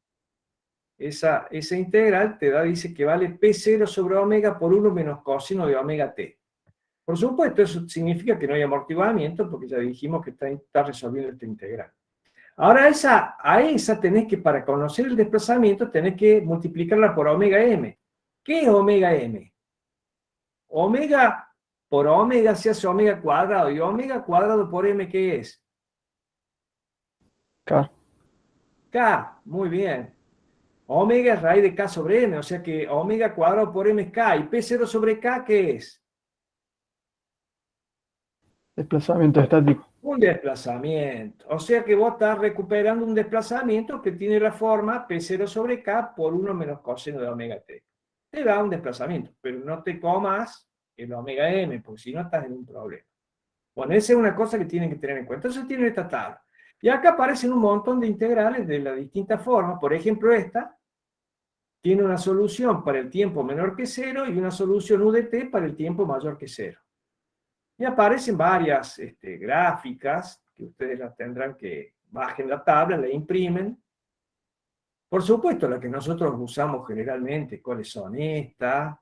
esa integral te da, dice que vale P0 sobre omega por 1 menos coseno de omega t. Por supuesto, eso significa que no hay amortiguamiento, porque ya dijimos que está resolviendo esta integral. Ahora, a esa tenés que, para conocer el desplazamiento, tenés que multiplicarla por omega m. ¿Qué es omega m? Omega por omega se hace omega cuadrado, y omega cuadrado por m, ¿qué es? K. K, muy bien. Omega es raíz de K sobre M, o sea que omega cuadrado por M es K, y P0 sobre K, ¿qué es? Desplazamiento estático. Un desplazamiento. O sea que vos estás recuperando un desplazamiento que tiene la forma P0 sobre K por 1 menos coseno de omega t. Te da un desplazamiento, pero no te comas el omega m, porque si no estás en un problema. Bueno, esa es una cosa que tienen que tener en cuenta. Entonces tienen esta tabla. Y acá aparecen un montón de integrales de las distintas formas. Por ejemplo, esta tiene una solución para el tiempo menor que 0 y una solución u de t para el tiempo mayor que 0. Y aparecen varias gráficas que ustedes las tendrán que bajen la tabla, la imprimen. Por supuesto, las que nosotros usamos generalmente, ¿cuáles son? Esta.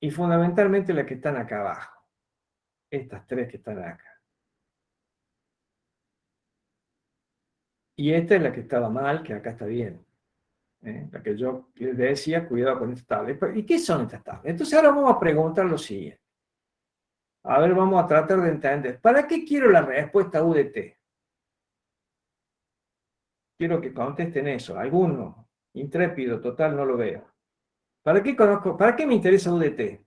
Y fundamentalmente las que están acá abajo. Estas tres que están acá. Y esta es la que estaba mal, que acá está bien. La que yo les decía, cuidado con esta tabla. ¿Y qué son estas tablas? Entonces ahora vamos a preguntar lo siguiente. A ver, vamos a tratar de entender. ¿Para qué quiero la respuesta U de T? Quiero que contesten eso. Alguno, intrépido, total, no lo veo. ¿Para qué me interesa U de T?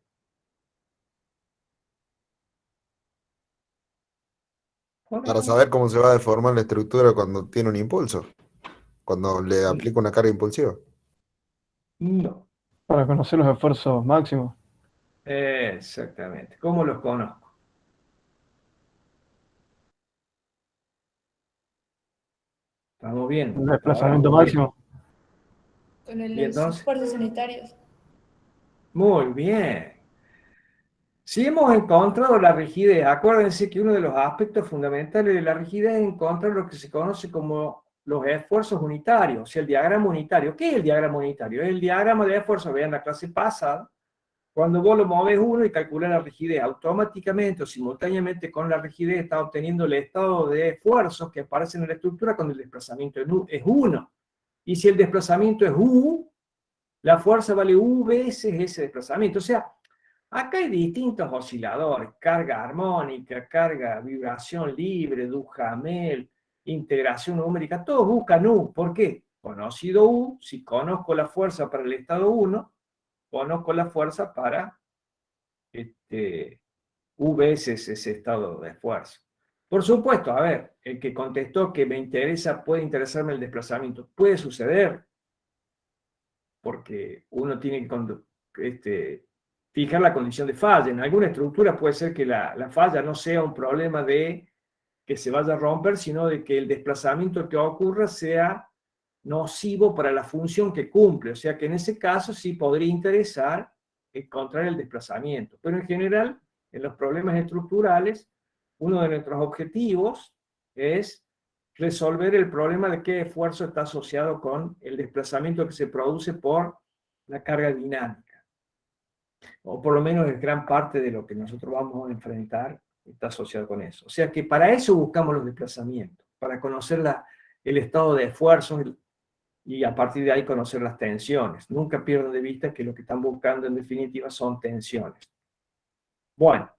Para saber cómo se va a deformar la estructura cuando tiene un impulso, cuando le aplico una carga impulsiva. No. Para conocer los esfuerzos máximos. Exactamente. ¿Cómo los conozco? Estamos bien. El desplazamiento Ahora, máximo. Con ¿Y los entonces? esfuerzos sanitarios. Muy bien. Si hemos encontrado la rigidez, acuérdense que uno de los aspectos fundamentales de la rigidez es encontrar lo que se conoce como los esfuerzos unitarios, o sea, el diagrama unitario. ¿Qué es el diagrama unitario? Es el diagrama de esfuerzo, vean la clase pasada, cuando vos lo moves uno y calculas la rigidez, automáticamente o simultáneamente con la rigidez está obteniendo el estado de esfuerzos que aparecen en la estructura cuando el desplazamiento es 1. Y si el desplazamiento es U, la fuerza vale U veces ese desplazamiento. O sea, acá hay distintos osciladores, carga armónica, carga, vibración libre, Duhamel, integración numérica, todos buscan U. ¿Por qué? Conocido U, si conozco la fuerza para el estado 1, conozco la fuerza para U veces ese estado de esfuerzo. Por supuesto, a ver, el que contestó que me interesa, puede interesarme el desplazamiento, puede suceder, porque uno tiene que fijar la condición de falla. En alguna estructura puede ser que la falla no sea un problema de que se vaya a romper, sino de que el desplazamiento que ocurra sea nocivo para la función que cumple. O sea que en ese caso sí podría interesar encontrar el desplazamiento. Pero en general, en los problemas estructurales, uno de nuestros objetivos es resolver el problema de qué esfuerzo está asociado con el desplazamiento que se produce por la carga dinámica. O por lo menos en gran parte de lo que nosotros vamos a enfrentar está asociado con eso. O sea que para eso buscamos los desplazamientos, para conocer el estado de esfuerzo y a partir de ahí conocer las tensiones. Nunca pierdan de vista que lo que están buscando en definitiva son tensiones. Bueno,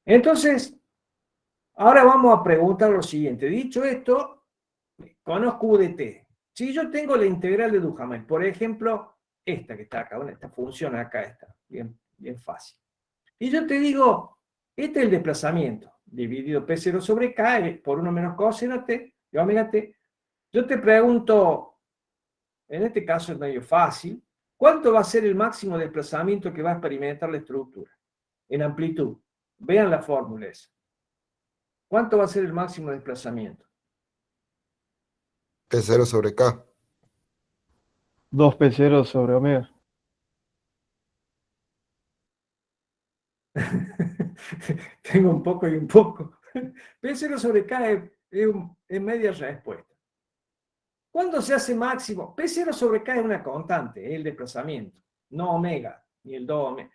entonces, ahora vamos a preguntar lo siguiente. Dicho esto, conozco UDT. Si yo tengo la integral de Duhamel, por ejemplo, esta que está acá, bueno, esta función acá está, bien fácil. Y yo te digo, este es el desplazamiento, dividido P0 sobre K por 1 menos coseno T de omega T. Yo te pregunto, en este caso es medio fácil, ¿cuánto va a ser el máximo desplazamiento que va a experimentar la estructura? En amplitud. Vean la fórmula esa. ¿Cuánto va a ser el máximo desplazamiento? P0 sobre K. 2P0 sobre omega. Tengo un poco y un poco. P0 sobre K es media respuesta. ¿Cuándo se hace máximo? P0 sobre K es una constante, es el desplazamiento, no omega, ni el 2 omega.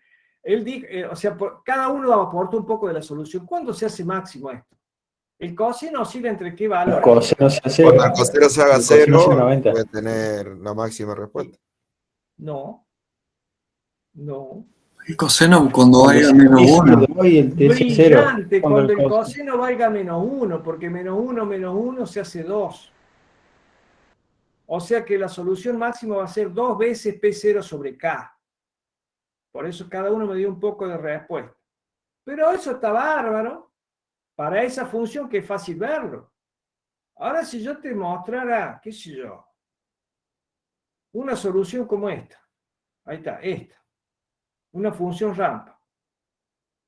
O sea, cada uno aporta un poco de la solución. ¿Cuándo se hace máximo esto? El coseno oscila entre qué valor. El coseno se hace. Cuando el coseno se haga el coseno 0, se 90. puede tener la máxima respuesta. No. El coseno cuando vaya a menos Sí, 1. le doy el T es 0. Brillante, cuando el coseno valga menos 1, porque menos 1 se hace 2. O sea que la solución máxima va a ser 2 veces P0 sobre K. Por eso cada uno me dio un poco de respuesta. Pero eso está bárbaro para esa función que es fácil verlo. Ahora si yo te mostrara, qué sé yo, una solución como esta. Ahí está, esta. Una función rampa.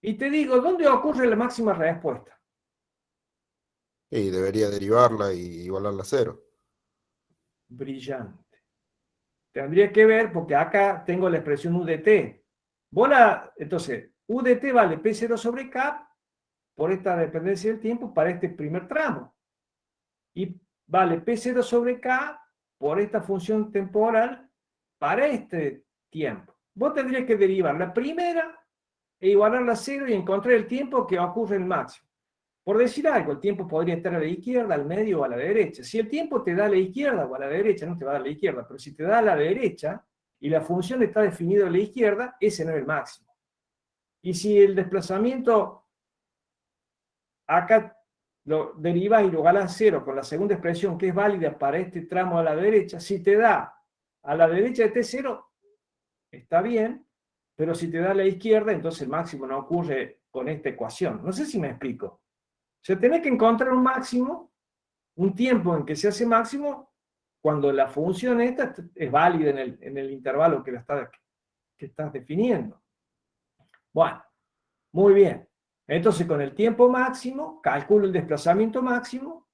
Y te digo, ¿dónde ocurre la máxima respuesta? Y debería derivarla y igualarla a 0. Brillante. Tendría que ver, porque acá tengo la expresión UDT. Entonces, UDT vale P0 sobre K por esta dependencia del tiempo para este primer tramo. Y vale P0 sobre K por esta función temporal para este tiempo. Vos tendrías que derivar la primera e igualarla a 0 y encontrar el tiempo que ocurre en máximo. Por decir algo, el tiempo podría estar a la izquierda, al medio o a la derecha. Si el tiempo te da a la izquierda o a la derecha, no te va a dar a la izquierda, pero si te da a la derecha y la función está definida a la izquierda, ese no es el máximo. Y si el desplazamiento acá lo derivas y lo igualas a 0 con la segunda expresión que es válida para este tramo a la derecha, si te da a la derecha de T0, está bien, pero si te da a la izquierda, entonces el máximo no ocurre con esta ecuación. No sé si me explico. O sea, tenés que encontrar un máximo, un tiempo en que se hace máximo, cuando la función esta es válida en el intervalo que estás definiendo. Bueno, muy bien. Entonces, con el tiempo máximo, calculo el desplazamiento máximo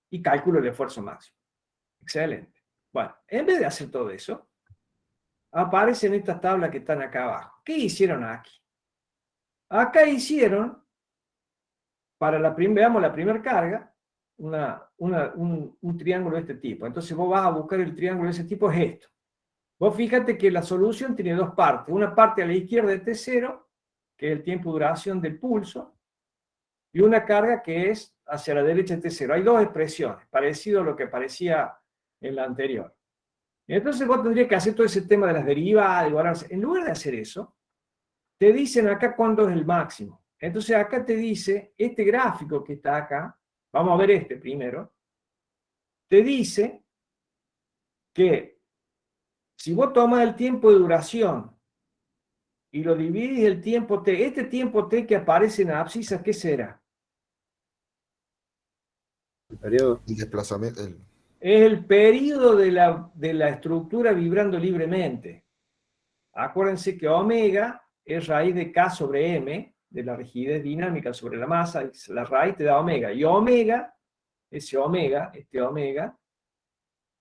y calculo el esfuerzo máximo. Excelente. Bueno, en vez de hacer todo eso, aparecen estas tablas que están acá abajo. ¿Qué hicieron aquí? Acá hicieron, veamos la primera carga, un triángulo de este tipo. Entonces vos vas a buscar el triángulo de ese tipo, es esto. Vos fíjate que la solución tiene dos partes. Una parte a la izquierda de T0, que es el tiempo de duración del pulso, y una carga que es hacia la derecha de T0. Hay dos expresiones, parecido a lo que parecía en la anterior. Y entonces vos tendrías que hacer todo ese tema de las derivadas, igualarse. En lugar de hacer eso, te dicen acá cuándo es el máximo. Entonces acá te dice, este gráfico que está acá, vamos a ver este primero, te dice que si vos tomas el tiempo de duración y lo dividís el tiempo t, este tiempo t que aparece en la abscisa, ¿qué será? El periodo. El desplazamiento. Es el periodo de la estructura vibrando libremente. Acuérdense que omega es raíz de K sobre M, de la rigidez dinámica sobre la masa, y la raíz te da omega. Y omega, este omega,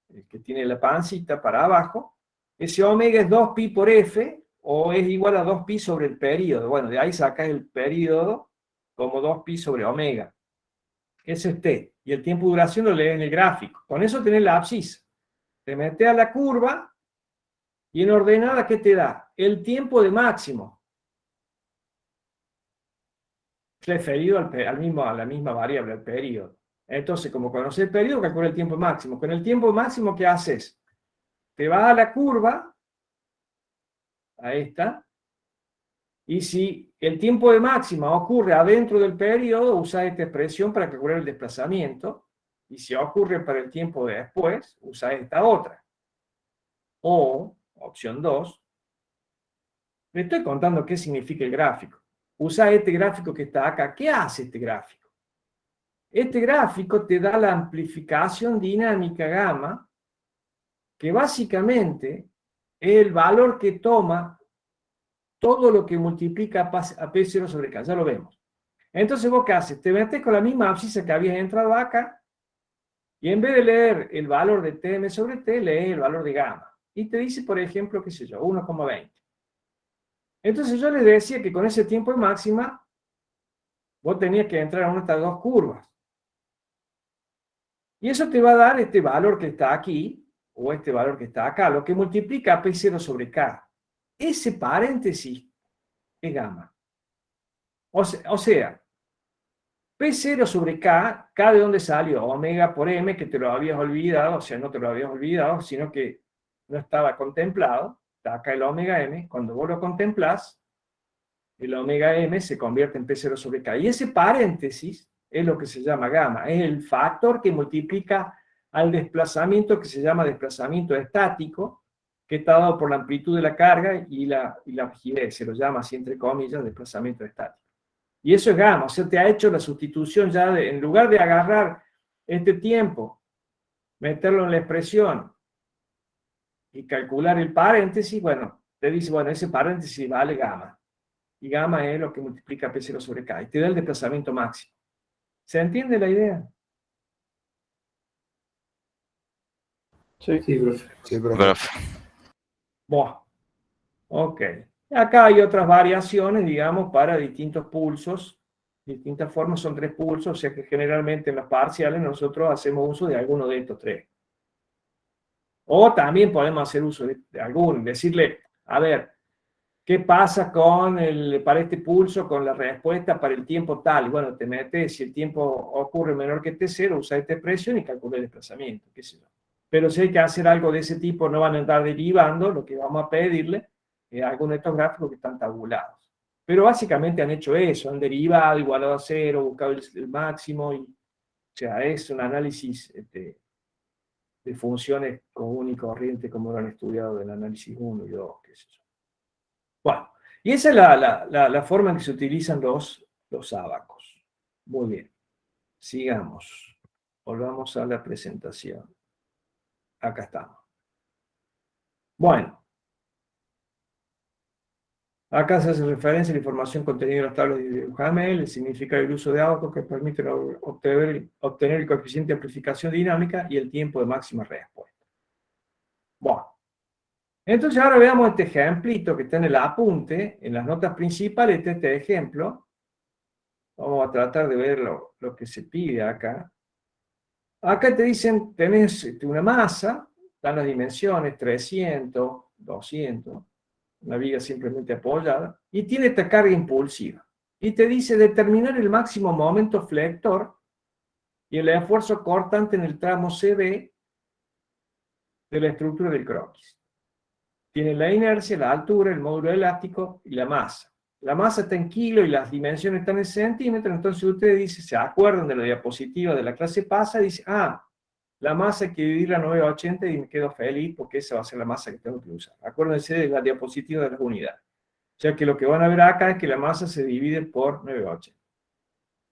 el que tiene la pancita para abajo, ese omega es 2pi por F, o es igual a 2pi sobre el período. Bueno, de ahí sacas el período como 2pi sobre omega. Ese es T. Y el tiempo de duración lo lees en el gráfico. Con eso tenés la abscisa. Te metes a la curva y en ordenada, ¿qué te da? El tiempo de máximo. Referido a la misma variable, al periodo. Entonces, como conoces el periodo, calcula el tiempo máximo. Con el tiempo máximo, ¿qué haces? Te vas a la curva, a esta, y si el tiempo de máxima ocurre adentro del periodo, usas esta expresión para calcular el desplazamiento, y si ocurre para el tiempo de después, usas esta otra. O, opción 2, le estoy contando qué significa el gráfico. Usa este gráfico que está acá. ¿Qué hace este gráfico? Este gráfico te da la amplificación dinámica gamma, que básicamente es el valor que toma todo lo que multiplica a P0 sobre K. Ya lo vemos. Entonces, ¿vos qué haces? Te metes con la misma abscisa que habías entrado acá, y en vez de leer el valor de Tm sobre T, lees el valor de gamma. Y te dice, por ejemplo, qué sé yo, 1,20. Entonces yo les decía que con ese tiempo de máxima, vos tenías que entrar a una de estas dos curvas. Y eso te va a dar este valor que está aquí, o este valor que está acá, lo que multiplica a P0 sobre K. Ese paréntesis es gamma. O sea, P0 sobre K, ¿K de dónde salió? Omega por M, que te lo habías olvidado, o sea, no te lo habías olvidado, sino que no estaba contemplado. Está acá el omega M. Cuando vos lo contemplás, el omega M se convierte en P0 sobre K. Y ese paréntesis es lo que se llama gamma. Es el factor que multiplica al desplazamiento que se llama desplazamiento estático, que está dado por la amplitud de la carga y la rigidez. Se lo llama así, entre comillas, desplazamiento estático. Y eso es gamma. O sea, te ha hecho la sustitución ya de, en lugar de agarrar este tiempo, meterlo en la expresión y calcular el paréntesis, bueno, te dice, bueno, ese paréntesis vale gamma. Y gamma es lo que multiplica P0 sobre K. Y te da el desplazamiento máximo. ¿Se entiende la idea? Sí. Sí, profe. Sí, profe. Bueno, ok. Acá hay otras variaciones, digamos, para distintos pulsos. Distintas formas, son 3 pulsos, o sea que generalmente en las parciales nosotros hacemos uso de alguno de estos 3. O también podemos hacer uso de alguno, decirle, a ver, ¿qué pasa para este pulso con la respuesta para el tiempo tal? Bueno, te metes, si el tiempo ocurre menor que T0, usa esta expresión y calcula el desplazamiento, qué sé yo. Pero si hay que hacer algo de ese tipo, no van a estar derivando, lo que vamos a pedirle es algunos de estos gráficos que están tabulados. Pero básicamente han hecho eso, han derivado, igualado a 0, buscado el máximo, o sea, es un análisis de funciones común y corriente como lo han estudiado del análisis 1 y 2, qué sé yo. Bueno, y esa es la forma en que se utilizan los ábacos. Muy bien. Sigamos. Volvamos a la presentación. Acá estamos. Bueno. Acá se hace referencia a la información contenida en las tablas de Duhamel, el significado del uso de ábacos que permiten obtener el coeficiente de amplificación dinámica y el tiempo de máxima respuesta. Bueno. Entonces ahora veamos este ejemplito que está en el apunte, en las notas principales de este ejemplo. Vamos a tratar de ver lo que se pide acá. Acá te dicen, tenés una masa, están las dimensiones, 300, 200, una viga simplemente apoyada, y tiene esta carga impulsiva. Y te dice determinar el máximo momento flector y el esfuerzo cortante en el tramo CB de la estructura del croquis. Tiene la inercia, la altura, el módulo elástico y la masa. La masa está en kilo y las dimensiones están en centímetros, entonces usted dice, se acuerdan de la diapositiva de la clase pasada, y dice, la masa hay que dividirla a 980 y me quedo feliz porque esa va a ser la masa que tengo que usar. Acuérdense de la diapositiva de las unidades. O sea que lo que van a ver acá es que la masa se divide por 980.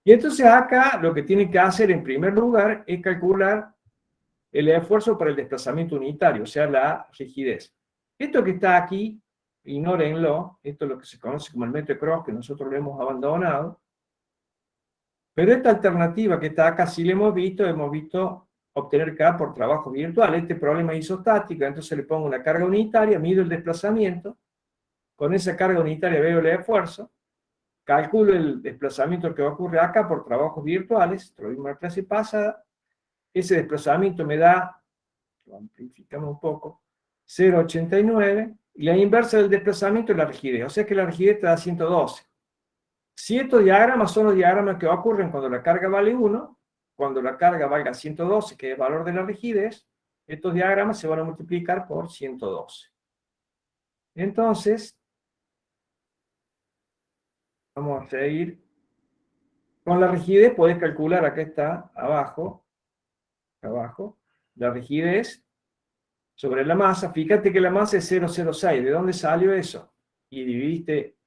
Y entonces acá lo que tiene que hacer en primer lugar es calcular el esfuerzo para el desplazamiento unitario, o sea, la rigidez. Esto que está aquí, ignórenlo, esto es lo que se conoce como el método Cross, que nosotros lo hemos abandonado, pero esta alternativa que está acá sí la hemos visto obtener K por trabajo virtual. Este problema es isostático, entonces le pongo una carga unitaria, mido el desplazamiento, con esa carga unitaria veo el esfuerzo, calculo el desplazamiento que ocurre acá por trabajos virtuales, lo vimos en la clase pasada, ese desplazamiento me da, lo amplificamos un poco, 0,89, y la inversa del desplazamiento es la rigidez, o sea que la rigidez te da 112. Si estos diagramas son los diagramas que ocurren cuando la carga vale 1, cuando la carga valga 112, que es el valor de la rigidez, estos diagramas se van a multiplicar por 112. Entonces, vamos a seguir. Con la rigidez podés calcular, acá está, abajo, la rigidez sobre la masa. Fíjate que la masa es 0,06. ¿De dónde salió eso? Y dividiste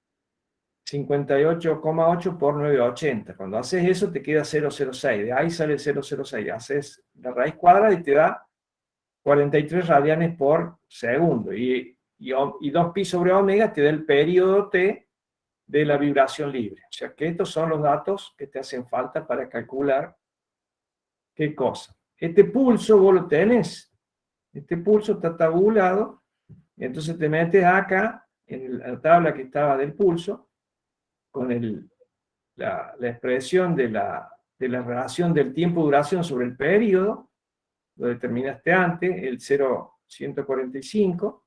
58,8 por 980. Cuando haces eso te queda 0,06. De ahí sale el 0,06. Haces la raíz cuadrada y te da 43 radianes por segundo. Y 2pi sobre omega te da el periodo T de la vibración libre. O sea que estos son los datos que te hacen falta para calcular qué cosa. Este pulso vos lo tenés. Este pulso está tabulado. Entonces te metes acá en la tabla que estaba del pulso con la expresión de la relación del tiempo de duración sobre el periodo. Lo determinaste antes, el 0,145.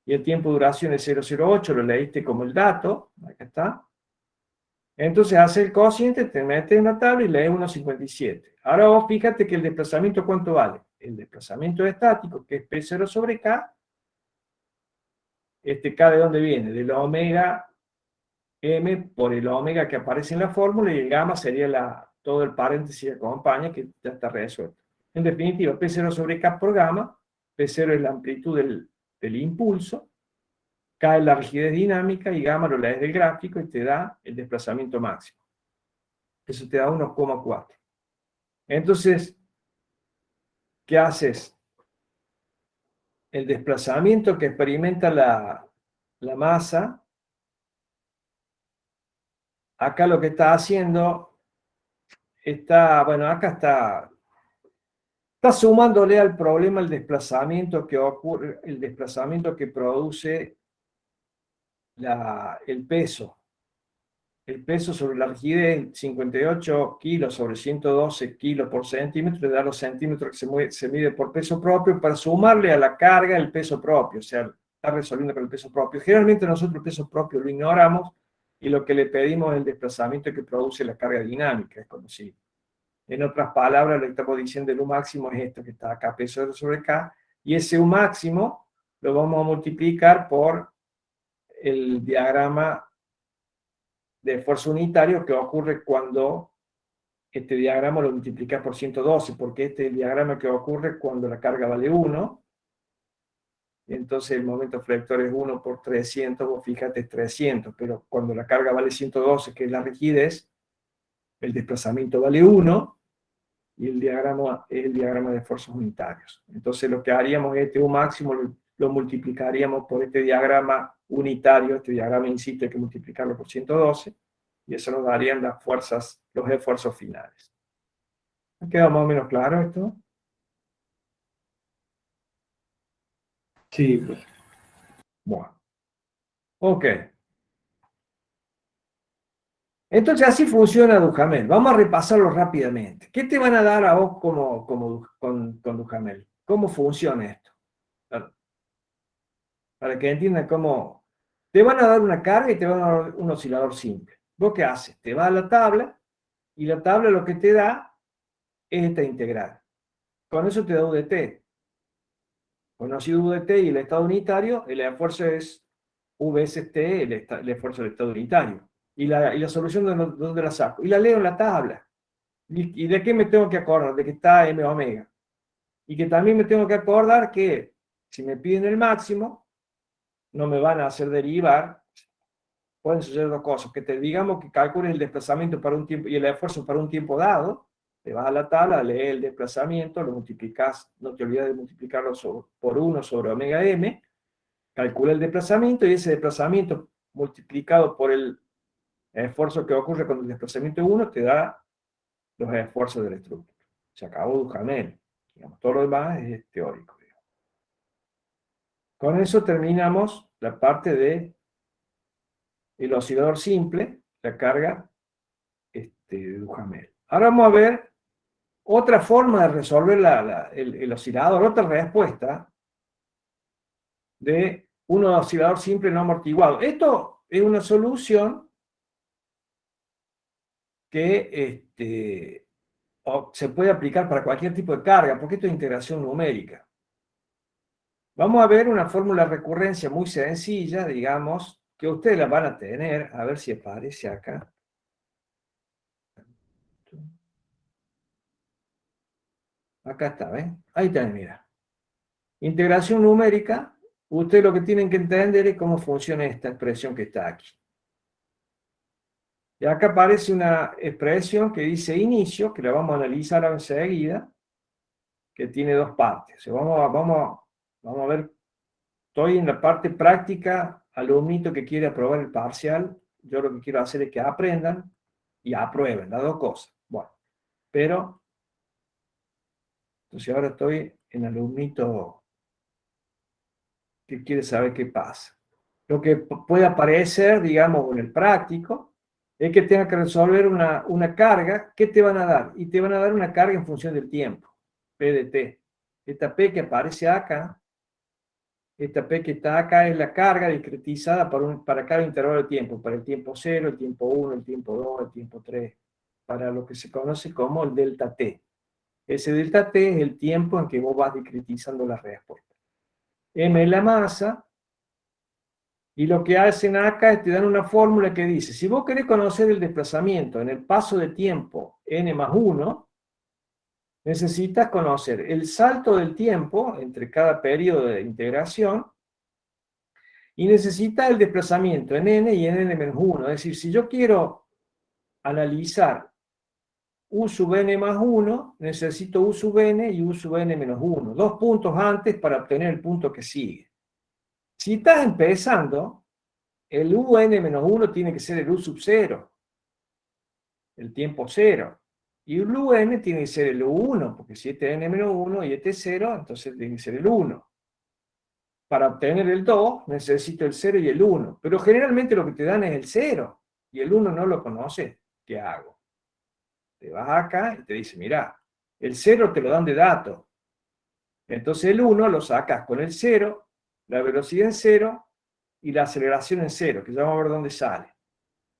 Y el tiempo de duración es 0,08, lo leíste como el dato, acá está. Entonces hace el cociente, te metes en la tabla y lees 1,57. Ahora vos fíjate que el desplazamiento, ¿cuánto vale? El desplazamiento estático, que es P0 sobre K. Este K, ¿de dónde viene? De la omega M por el omega que aparece en la fórmula, y el gamma sería todo el paréntesis que acompaña, que ya está resuelto. En definitiva, P0 sobre K por gamma. P0 es la amplitud del impulso, K es la rigidez dinámica y gamma lo lees del gráfico y te da el desplazamiento máximo. Eso te da 1,4. Entonces, ¿qué haces? El desplazamiento que experimenta la masa, acá lo que está haciendo, acá está sumándole al problema el desplazamiento que ocurre, el desplazamiento que produce el peso. El peso sobre la rigidez, 58 kilos sobre 112 kilos por centímetro, le da los centímetros que se mide por peso propio, para sumarle a la carga el peso propio, o sea, está resolviendo con el peso propio. Generalmente nosotros el peso propio lo ignoramos y lo que le pedimos es el desplazamiento que produce la carga dinámica, es como si, en otras palabras, lo que estamos diciendo, el U máximo es esto que está acá, P0 sobre K, y ese U máximo lo vamos a multiplicar por el diagrama de esfuerzo unitario que ocurre cuando este diagrama lo multiplica por 112, porque este es el diagrama que ocurre cuando la carga vale 1, entonces el momento flector es 1 por 300, vos fíjate, es 300, pero cuando la carga vale 112, que es la rigidez, el desplazamiento vale 1, y el diagrama es el diagrama de esfuerzos unitarios. Entonces lo que haríamos es este U máximo lo multiplicaríamos por este diagrama unitario, este diagrama in situ hay que multiplicarlo por 112, y eso nos darían las fuerzas, los esfuerzos finales. ¿Ha quedado más o menos claro esto? Sí, pues. Bueno. Ok. Entonces así funciona Duhamel. Vamos a repasarlo rápidamente. ¿Qué te van a dar a vos con Duhamel? ¿Cómo funciona esto? Para que entiendan cómo... Te van a dar una carga y te van a dar un oscilador simple. ¿Vos qué haces? Te vas a la tabla, y la tabla lo que te da es esta integral. Con eso te da UDT. Conocido UDT y el estado unitario, el esfuerzo es VST, el esfuerzo del estado unitario. Y la solución, ¿de dónde la saco? Y la leo en la tabla. ¿Y de qué me tengo que acordar? De que está M omega. Y que también me tengo que acordar que si me piden el máximo, no me van a hacer derivar pueden suceder dos cosas, que te digamos que calcules el desplazamiento para un tiempo y el esfuerzo para un tiempo dado, te vas a la tabla, lees el desplazamiento, lo multiplicas, no te olvides de multiplicarlo por 1 sobre omega m, calcula el desplazamiento y ese desplazamiento multiplicado por el esfuerzo que ocurre cuando el desplazamiento es 1 te da los esfuerzos de la estructura. Se acabó Duhamel. Digamos, todo lo demás es teórico. Digamos. Con eso terminamos la parte de el oscilador simple, la carga de Duhamel. Ahora vamos a ver otra forma de resolver el oscilador, otra respuesta de un oscilador simple no amortiguado. Esto es una solución que se puede aplicar para cualquier tipo de carga, porque esto es integración numérica. Vamos a ver una fórmula de recurrencia muy sencilla, digamos, que ustedes la van a tener, a ver si aparece acá. Acá está, ¿ven? Ahí está, mira. Integración numérica, ustedes lo que tienen que entender es cómo funciona esta expresión que está aquí. Y acá aparece una expresión que dice inicio, que la vamos a analizar enseguida, que tiene dos partes. O sea, vamos a ver, estoy en la parte práctica, alumnito que quiere aprobar el parcial, yo lo que quiero hacer es que aprendan y aprueben, las dos cosas. Bueno, pero, entonces ahora estoy en alumnito que quiere saber qué pasa. Lo que puede aparecer, digamos, en el práctico, es que tenga que resolver una carga. ¿Qué te van a dar? Y te van a dar una carga en función del tiempo, P de T. Esta P que aparece acá, esta P que está acá es la carga discretizada para cada intervalo de tiempo, para el tiempo 0, el tiempo 1, el tiempo 2, el tiempo 3, para lo que se conoce como el delta T. Ese delta T es el tiempo en que vos vas discretizando la respuesta. M es la masa, y lo que hacen acá es te dan una fórmula que dice, si vos querés conocer el desplazamiento en el paso de tiempo n más 1, necesitas conocer el salto del tiempo entre cada periodo de integración y necesitas el desplazamiento en n y en n menos 1. Es decir, si yo quiero analizar u sub n más 1, necesito u sub n y u sub n menos 1. 2 puntos antes para obtener el punto que sigue. Si estás empezando, el un menos 1 tiene que ser el u sub 0, el tiempo 0. Y el un tiene que ser el u1, porque si este n menos 1 y este es 0, entonces tiene que ser el 1. Para obtener el 2, necesito el 0 y el 1. Pero generalmente lo que te dan es el 0, y el 1 no lo conoces. ¿Qué hago? Te vas acá y te dice, mirá, el 0 te lo dan de dato. Entonces el 1 lo sacas con el 0, la velocidad en 0 y la aceleración en 0, que ya vamos a ver dónde sale.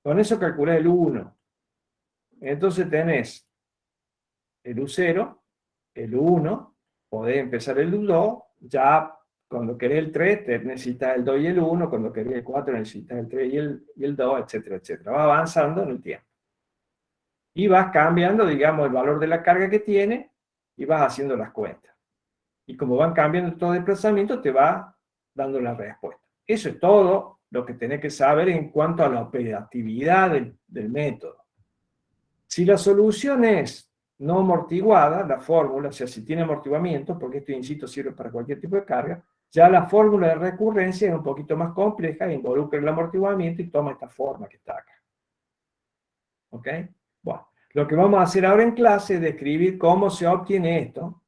Con eso calculás el 1. Entonces tenés el U0, el U1, podés empezar el U2, ya cuando querés el 3 necesitas el 2 y el 1, cuando querés el 4 necesitas el 3 y el 2, etcétera, etcétera. Va avanzando en el tiempo. Y vas cambiando, digamos, el valor de la carga que tiene y vas haciendo las cuentas. Y como van cambiando todo desplazamiento, te va dando la respuesta. Eso es todo lo que tenés que saber en cuanto a la operatividad del método. Si la solución es no amortiguada, la fórmula, o sea, si tiene amortiguamiento, porque esto, insisto, sirve para cualquier tipo de carga, ya la fórmula de recurrencia es un poquito más compleja, involucra el amortiguamiento y toma esta forma que está acá. ¿Ok? Bueno, lo que vamos a hacer ahora en clase es describir cómo se obtiene esto,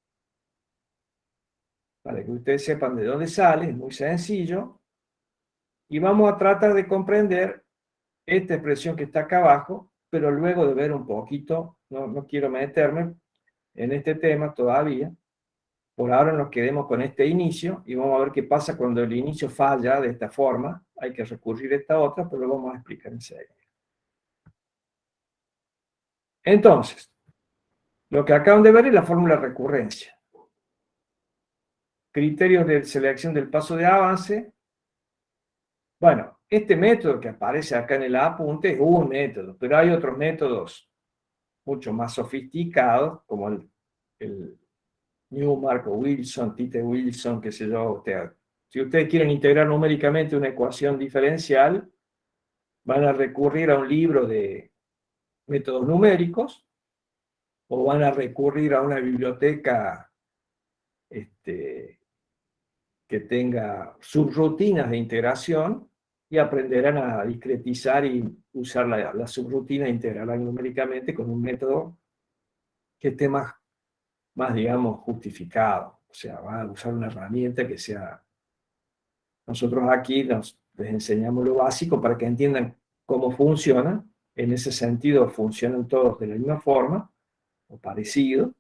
para que ustedes sepan de dónde sale, es muy sencillo, y vamos a tratar de comprender esta expresión que está acá abajo, pero luego de ver un poquito, no quiero meterme en este tema todavía, por ahora nos quedemos con este inicio, y vamos a ver qué pasa cuando el inicio falla de esta forma, hay que recurrir a esta otra, pero lo vamos a explicar enseguida. Entonces, lo que acaban de ver es la fórmula de recurrencia. Criterios de selección del paso de avance. Bueno, este método que aparece acá en el apunte es un método, pero hay otros métodos mucho más sofisticados, como el Newmark o Wilson, Tite Wilson, qué sé yo. Si ustedes quieren integrar numéricamente una ecuación diferencial, van a recurrir a un libro de métodos numéricos o van a recurrir a una biblioteca que tenga subrutinas de integración y aprenderán a discretizar y usar la subrutina e integrarán numéricamente con un método que esté más, digamos, justificado. O sea, van a usar una herramienta que sea... Nosotros aquí les enseñamos lo básico para que entiendan cómo funciona. En ese sentido, funcionan todos de la misma forma, o parecido.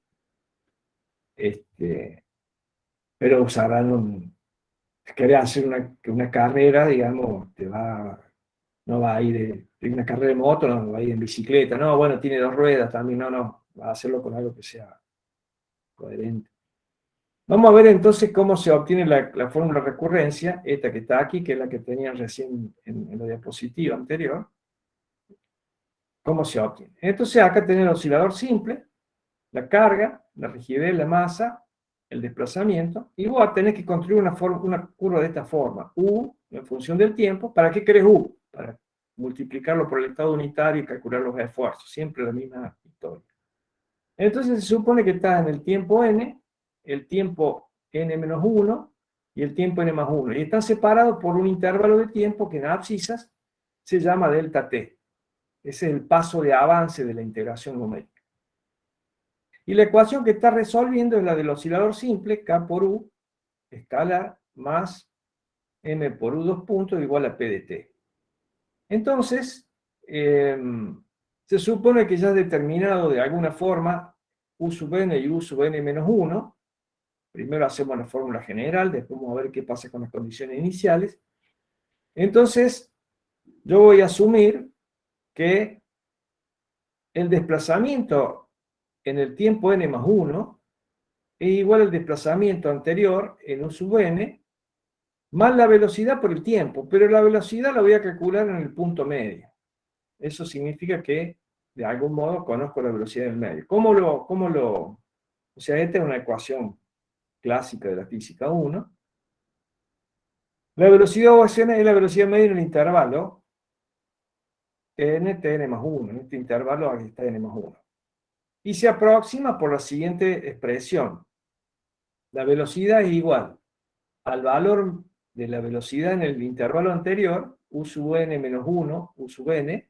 Pero usarán querer hacer una carrera, digamos, no va a ir en una carrera de moto, no va a ir en bicicleta, no, bueno, tiene 2 ruedas también, no, va a hacerlo con algo que sea coherente. Vamos a ver entonces cómo se obtiene la fórmula de recurrencia, esta que está aquí, que es la que tenían recién en la diapositiva anterior. ¿Cómo se obtiene? Entonces acá tenemos el oscilador simple, la carga, la rigidez, la masa, el desplazamiento, y vos tenés que construir una curva de esta forma, U en función del tiempo. ¿Para qué querés U? Para multiplicarlo por el estado unitario y calcular los esfuerzos, siempre la misma historia. Entonces se supone que está en el tiempo n, el tiempo n-1 y el tiempo n+1, y están separados por un intervalo de tiempo que en abscisas se llama delta t. Ese es el paso de avance de la integración numérica. Y la ecuación que está resolviendo es la del oscilador simple, K por U, escalar, más M por U 2 puntos igual a P de T. Entonces, se supone que ya has determinado de alguna forma U sub n y U sub n-1. Primero hacemos la fórmula general, después vamos a ver qué pasa con las condiciones iniciales. Entonces, yo voy a asumir que el desplazamiento en el tiempo n+1 es igual al desplazamiento anterior en U sub n, más la velocidad por el tiempo, pero la velocidad la voy a calcular en el punto medio. Eso significa que, de algún modo, conozco la velocidad del medio. O sea, esta es una ecuación clásica de la física 1. La velocidad ovacional es la velocidad media en el intervalo n+1. En este intervalo aquí está n+1. Y se aproxima por la siguiente expresión. La velocidad es igual al valor de la velocidad en el intervalo anterior, U sub n-1, U sub n,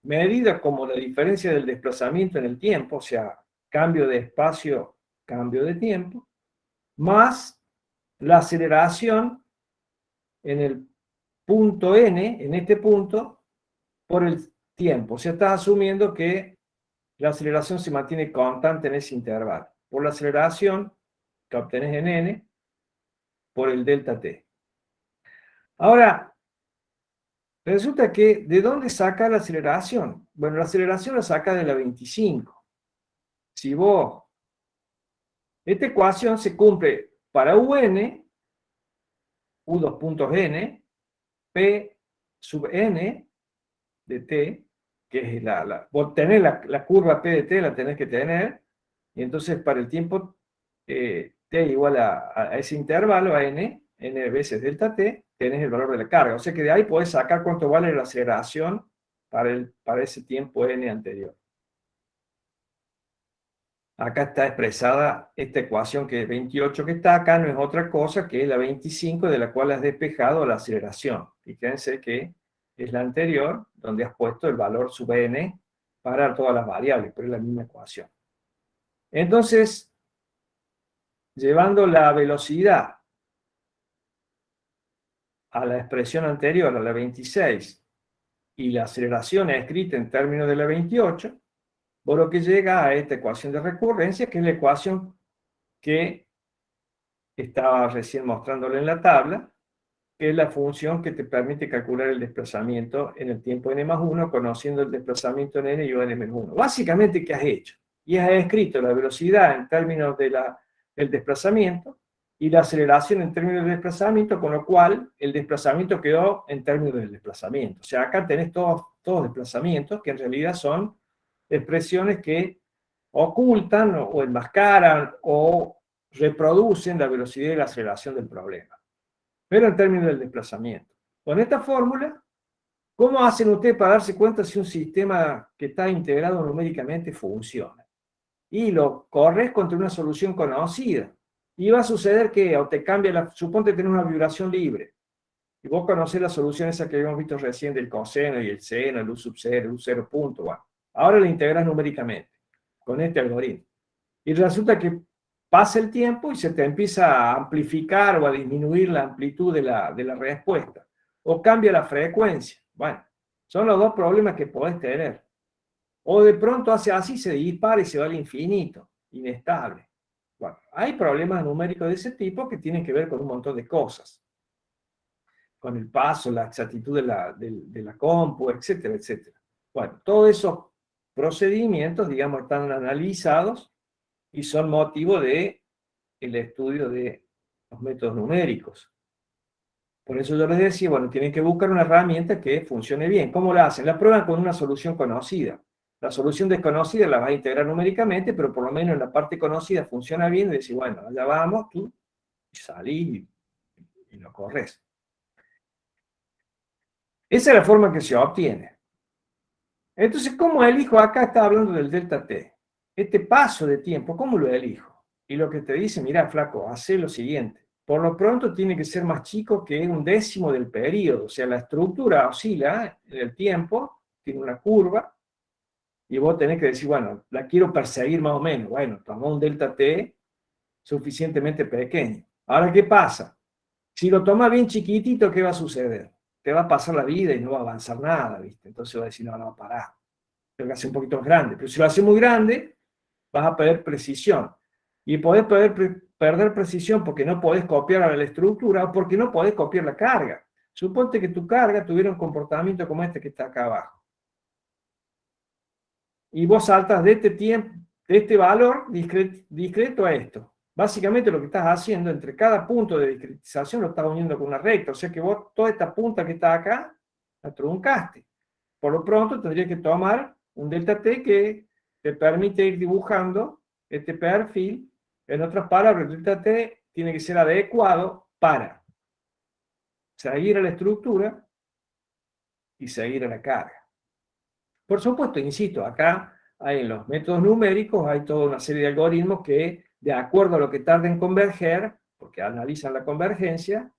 medida como la diferencia del desplazamiento en el tiempo, o sea, cambio de espacio, cambio de tiempo, más la aceleración en el punto n, en este punto, por el tiempo. O sea, estás asumiendo que la aceleración se mantiene constante en ese intervalo, por la aceleración que obtenés en n, por el delta t. Ahora, resulta que, ¿de dónde saca la aceleración? Bueno, la aceleración la saca de la 25. Si vos... Esta ecuación se cumple para un, u 2 puntos n, p sub n de t, que es vos tenés la curva p de t, la tenés que tener, y entonces para el tiempo t igual a ese intervalo, a n veces delta t, tenés el valor de la carga. O sea que de ahí podés sacar cuánto vale la aceleración para ese tiempo n anterior. Acá está expresada esta ecuación que es 28 que está acá, no es otra cosa que la 25 de la cual has despejado la aceleración. Fíjense que es la anterior, donde has puesto el valor sub n para todas las variables, pero es la misma ecuación. Entonces, llevando la velocidad a la expresión anterior, a la 26, y la aceleración escrita en términos de la 28, por lo que llega a esta ecuación de recurrencia, que es la ecuación que estaba recién mostrándole en la tabla, que es la función que te permite calcular el desplazamiento en el tiempo n+1, conociendo el desplazamiento en n y n-1. Básicamente, ¿qué has hecho? Y has escrito la velocidad en términos de del desplazamiento y la aceleración en términos del desplazamiento, con lo cual el desplazamiento quedó en términos del desplazamiento. O sea, acá tenés todos desplazamientos que en realidad son expresiones que ocultan o enmascaran o reproducen la velocidad y la aceleración del problema, pero en términos del desplazamiento. Con esta fórmula ¿Cómo hacen ustedes para darse cuenta si un sistema que está integrado numéricamente funciona? Y lo corres contra una solución conocida. Y va a suceder que o te cambia suponte tener una vibración libre. Y vos conocés la solución esa que habíamos visto recién del coseno y el seno, el u sub 0, el u 0 punto. Bueno, ahora la integras numéricamente con este algoritmo. Y resulta que pasa el tiempo y se te empieza a amplificar o a disminuir la amplitud de la respuesta. O cambia la frecuencia. Bueno, son los dos problemas que podés tener. O de pronto hace así, se dispara y se va al infinito, inestable. Bueno, hay problemas numéricos de ese tipo que tienen que ver con un montón de cosas. Con el paso, la exactitud de la compu, etcétera, etcétera. Bueno, todos esos procedimientos, digamos, están analizados y son motivo del estudio de los métodos numéricos. Por eso yo les decía, bueno, tienen que buscar una herramienta que funcione bien. ¿Cómo la hacen? La prueban con una solución conocida. La solución desconocida la vas a integrar numéricamente, pero por lo menos en la parte conocida funciona bien y decís, bueno, allá vamos, tú salís y lo corres. Esa es la forma que se obtiene. Entonces, ¿cómo elijo? Acá está hablando del delta t. Este paso de tiempo, ¿cómo lo elijo? Y lo que te dice, mira, flaco, hace lo siguiente. Por lo pronto tiene que ser más chico que 1/10 del periodo. O sea, la estructura oscila en el tiempo, tiene una curva, y vos tenés que decir, bueno, la quiero perseguir más o menos. Bueno, toma un delta t suficientemente pequeño. Ahora, ¿qué pasa? Si lo tomas bien chiquitito, ¿qué va a suceder? Te va a pasar la vida y no va a avanzar nada, ¿viste? Entonces va a decir, no, no, pará. Tengo que hacer un poquito más grande. Pero si lo haces muy grande, vas a perder precisión. Y podés perder precisión porque no podés copiar la estructura o porque no podés copiar la carga. Suponte que tu carga tuviera un comportamiento como este que está acá abajo. Y vos saltas de este tiempo, de este valor discreto a esto. Básicamente lo que estás haciendo entre cada punto de discretización lo estás uniendo con una recta. O sea que vos toda esta punta que está acá, la truncaste. Por lo pronto tendrías que tomar un delta t que te permite ir dibujando este perfil. En otras palabras, el delta t tiene que ser adecuado para seguir a la estructura y seguir a la carga. Por supuesto, insisto, acá hay en los métodos numéricos hay toda una serie de algoritmos que, de acuerdo a lo que tarda en converger, porque analizan la convergencia,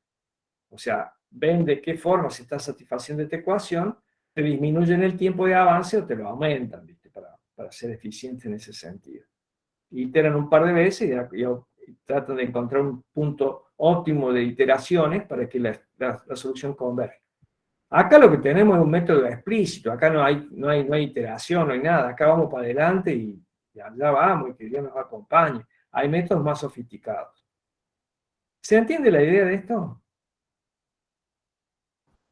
o sea, ven de qué forma se está satisfaciendo esta ecuación, te disminuyen el tiempo de avance o te lo aumentan, ¿viste? Para ser eficiente en ese sentido. Iteran un par de veces y tratan de encontrar un punto óptimo de iteraciones para que la solución converja. Acá lo que tenemos es un método explícito, acá no hay iteración, no hay nada, acá vamos para adelante y allá vamos y que Dios nos acompañe. Hay métodos más sofisticados. ¿Se entiende la idea de esto?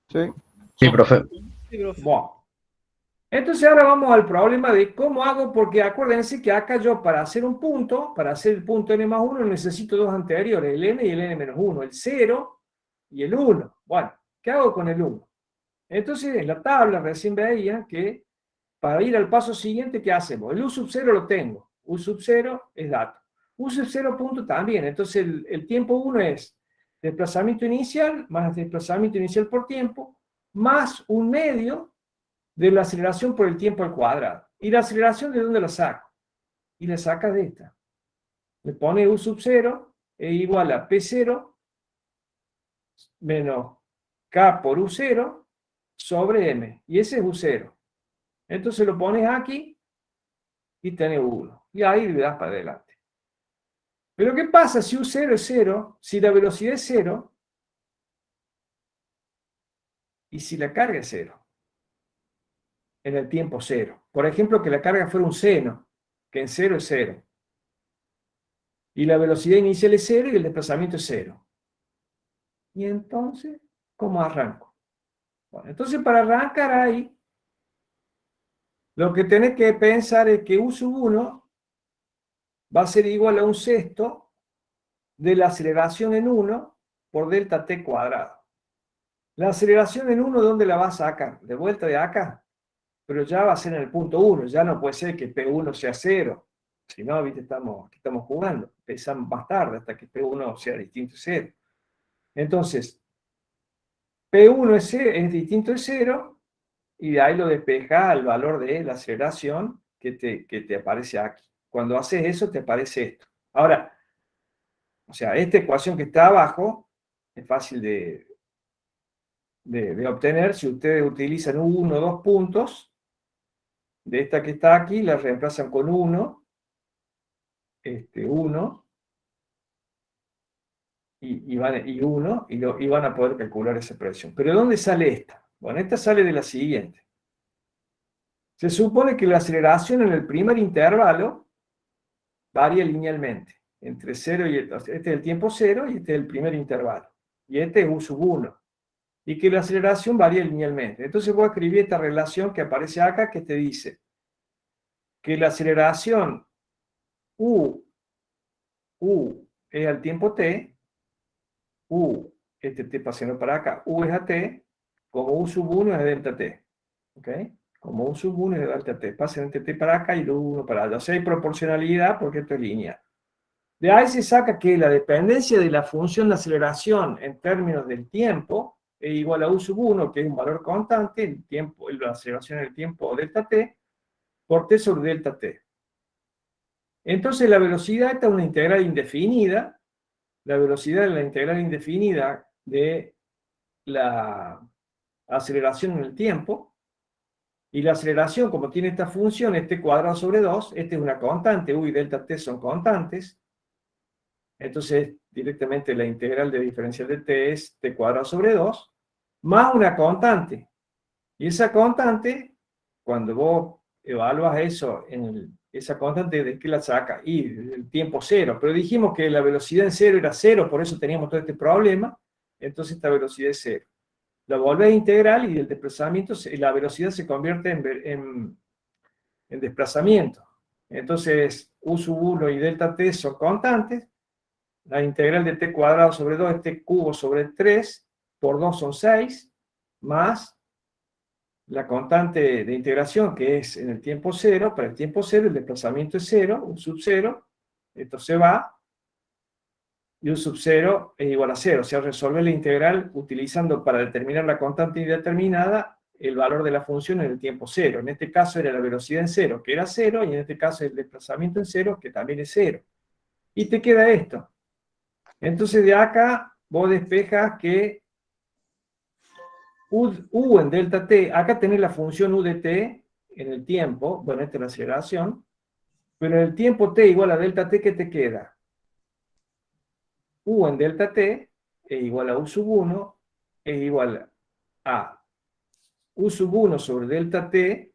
Sí. Sí, profe. Sí, profe. Bueno. Entonces ahora vamos al problema de cómo hago, porque acuérdense que acá yo para hacer un punto, para hacer el punto n+1 necesito dos anteriores, el n y el n-1, el 0 y el 1. Bueno, ¿qué hago con el 1? Entonces, en la tabla recién veía que para ir al paso siguiente, ¿qué hacemos? El u sub 0 lo tengo. U sub 0 es dato. U sub 0 punto también. Entonces, el tiempo 1 es desplazamiento inicial, más desplazamiento inicial por tiempo, más un medio de la aceleración por el tiempo al cuadrado. ¿Y la aceleración de dónde la saco? Y la saca de esta. Le pone u sub 0 es igual a p0 menos k por u0 sobre m, y ese es U0. Entonces lo pones aquí y tenés 1. Y ahí le das para adelante. Pero ¿qué pasa si U0 es 0? Si la velocidad es 0 y si la carga es 0. En el tiempo 0. Por ejemplo, que la carga fuera un seno, que en 0 es 0. Y la velocidad inicial es 0 y el desplazamiento es 0. Y entonces, ¿cómo arranco? Bueno, entonces para arrancar ahí, lo que tenés que pensar es que U sub 1 va a ser igual a un sexto de la aceleración en 1 por delta t cuadrado. La aceleración en 1, ¿dónde la vas a sacar? De vuelta de acá. Pero ya va a ser en el punto 1. Ya no puede ser que P1 sea 0. Si no, ¿viste? Estamos jugando. Empezamos más tarde hasta que P1 sea distinto de 0. Entonces, P1 es distinto de 0 y de ahí lo despeja al valor de la aceleración que te aparece aquí. Cuando haces eso, te aparece esto. Ahora, o sea, esta ecuación que está abajo es fácil de obtener si ustedes utilizan 1 o 2 puntos de esta que está aquí, la reemplazan con 1, 1, y 1, y van a poder calcular esa expresión. ¿Pero de dónde sale esta? Bueno, esta sale de la siguiente. Se supone que la aceleración en el primer intervalo varía linealmente, entre 0 y este es el tiempo 0 y este es el primer intervalo. Y este es U sub 1. Y que la aceleración varía linealmente. Entonces voy a escribir esta relación que aparece acá que te dice que la aceleración U es al tiempo t, este t pasando para acá, U es a t, como U sub 1 es a delta t. ¿Ok? Como U sub 1 es a delta t. Pasen este t para acá y luego 1 para allá. O sea, hay proporcionalidad porque esto es lineal. De ahí se saca que la dependencia de la función de aceleración en términos del tiempo es igual a U sub 1, que es un valor constante, el tiempo, la aceleración en el tiempo delta t, por t sobre delta t. Entonces la velocidad esta es una integral indefinida. La velocidad de la integral indefinida de la aceleración en el tiempo. Y la aceleración, como tiene esta función, este cuadrado sobre 2, este es una constante, U y delta t son constantes. Entonces, directamente la integral de diferencial de t es t cuadrado sobre 2, más una constante. Y esa constante, cuando vos evalúas eso, esa constante, ¿de qué la saca? Y del tiempo 0. Pero dijimos que la velocidad en 0 era 0, por eso teníamos todo este problema. Entonces esta velocidad es 0. La volvés a integral y el desplazamiento, la velocidad se convierte en desplazamiento. Entonces, U sub 1 y delta t son constantes. La integral de t cuadrado sobre 2 es t cubo sobre 3, por 2 son 6, más la constante de integración, que es en el tiempo 0. Para el tiempo 0 el desplazamiento es 0, U sub 0, esto se va, y U sub 0 es igual a 0. O sea, resolver la integral utilizando para determinar la constante indeterminada el valor de la función en el tiempo 0. En este caso era la velocidad en 0, que era 0, y en este caso el desplazamiento en 0, que también es 0. Y te queda esto. Entonces de acá vos despejas que U en delta t, acá tenés la función U de t en el tiempo, bueno, esta es la aceleración, pero en el tiempo t igual a delta t, ¿qué te queda? U en delta t es igual a U sub 1, es igual a U sub 1 sobre delta t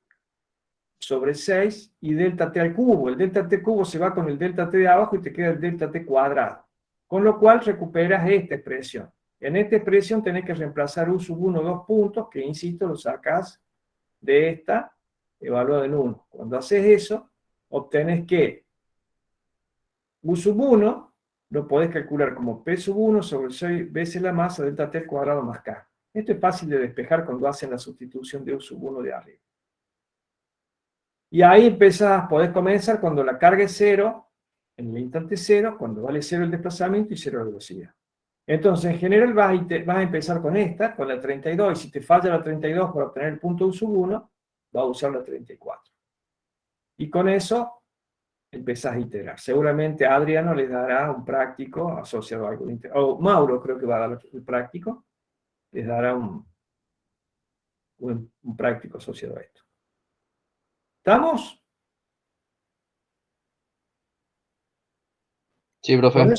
sobre 6 y delta t al cubo. El delta t cubo se va con el delta t de abajo y te queda el delta t cuadrado. Con lo cual recuperas esta expresión. En esta expresión tenés que reemplazar U sub 1 2 puntos, que insisto, lo sacás de esta, evaluado en 1. Cuando haces eso, obtenés que U sub 1 lo podés calcular como P sub 1 sobre 6 veces la masa delta t al cuadrado más K. Esto es fácil de despejar cuando hacen la sustitución de U sub 1 de arriba. Y ahí podés comenzar cuando la carga es 0, en el instante 0, cuando vale 0 el desplazamiento y 0 la velocidad. Entonces, en general vas a empezar con esta, con la 32, y si te falla la 32 para obtener el punto U sub 1, vas a usar la 34. Y con eso empezás a integrar. Seguramente Adriano les dará un práctico asociado a algo de integral. O Mauro creo que va a dar el práctico, les dará un práctico asociado a esto. ¿Estamos? Sí, profe.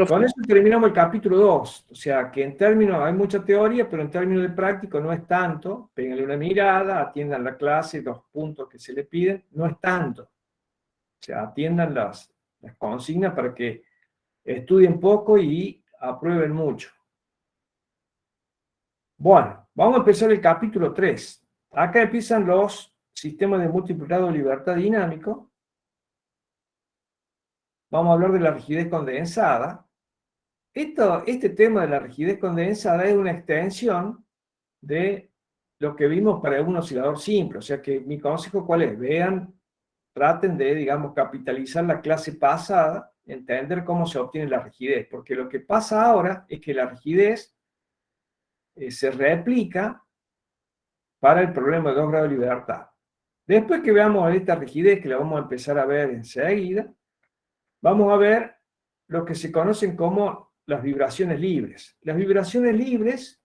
Con eso terminamos el capítulo 2. O sea, que en términos, hay mucha teoría, pero en términos de práctico no es tanto. Péguenle una mirada, atiendan la clase, los puntos que se le piden, no es tanto. O sea, atiendan las consignas para que estudien poco y aprueben mucho. Bueno, vamos a empezar el capítulo 3. Acá empiezan los sistemas de múltiplo grado de libertad dinámico. Vamos a hablar de la rigidez condensada. Este tema de la rigidez condensada es una extensión de lo que vimos para un oscilador simple. O sea que mi consejo, ¿cuál es? Vean, traten de, digamos, capitalizar la clase pasada, entender cómo se obtiene la rigidez. Porque lo que pasa ahora es que la rigidez se replica para el problema de 2 grados de libertad. Después que veamos esta rigidez, que la vamos a empezar a ver enseguida, vamos a ver lo que se conocen como las vibraciones libres. Las vibraciones libres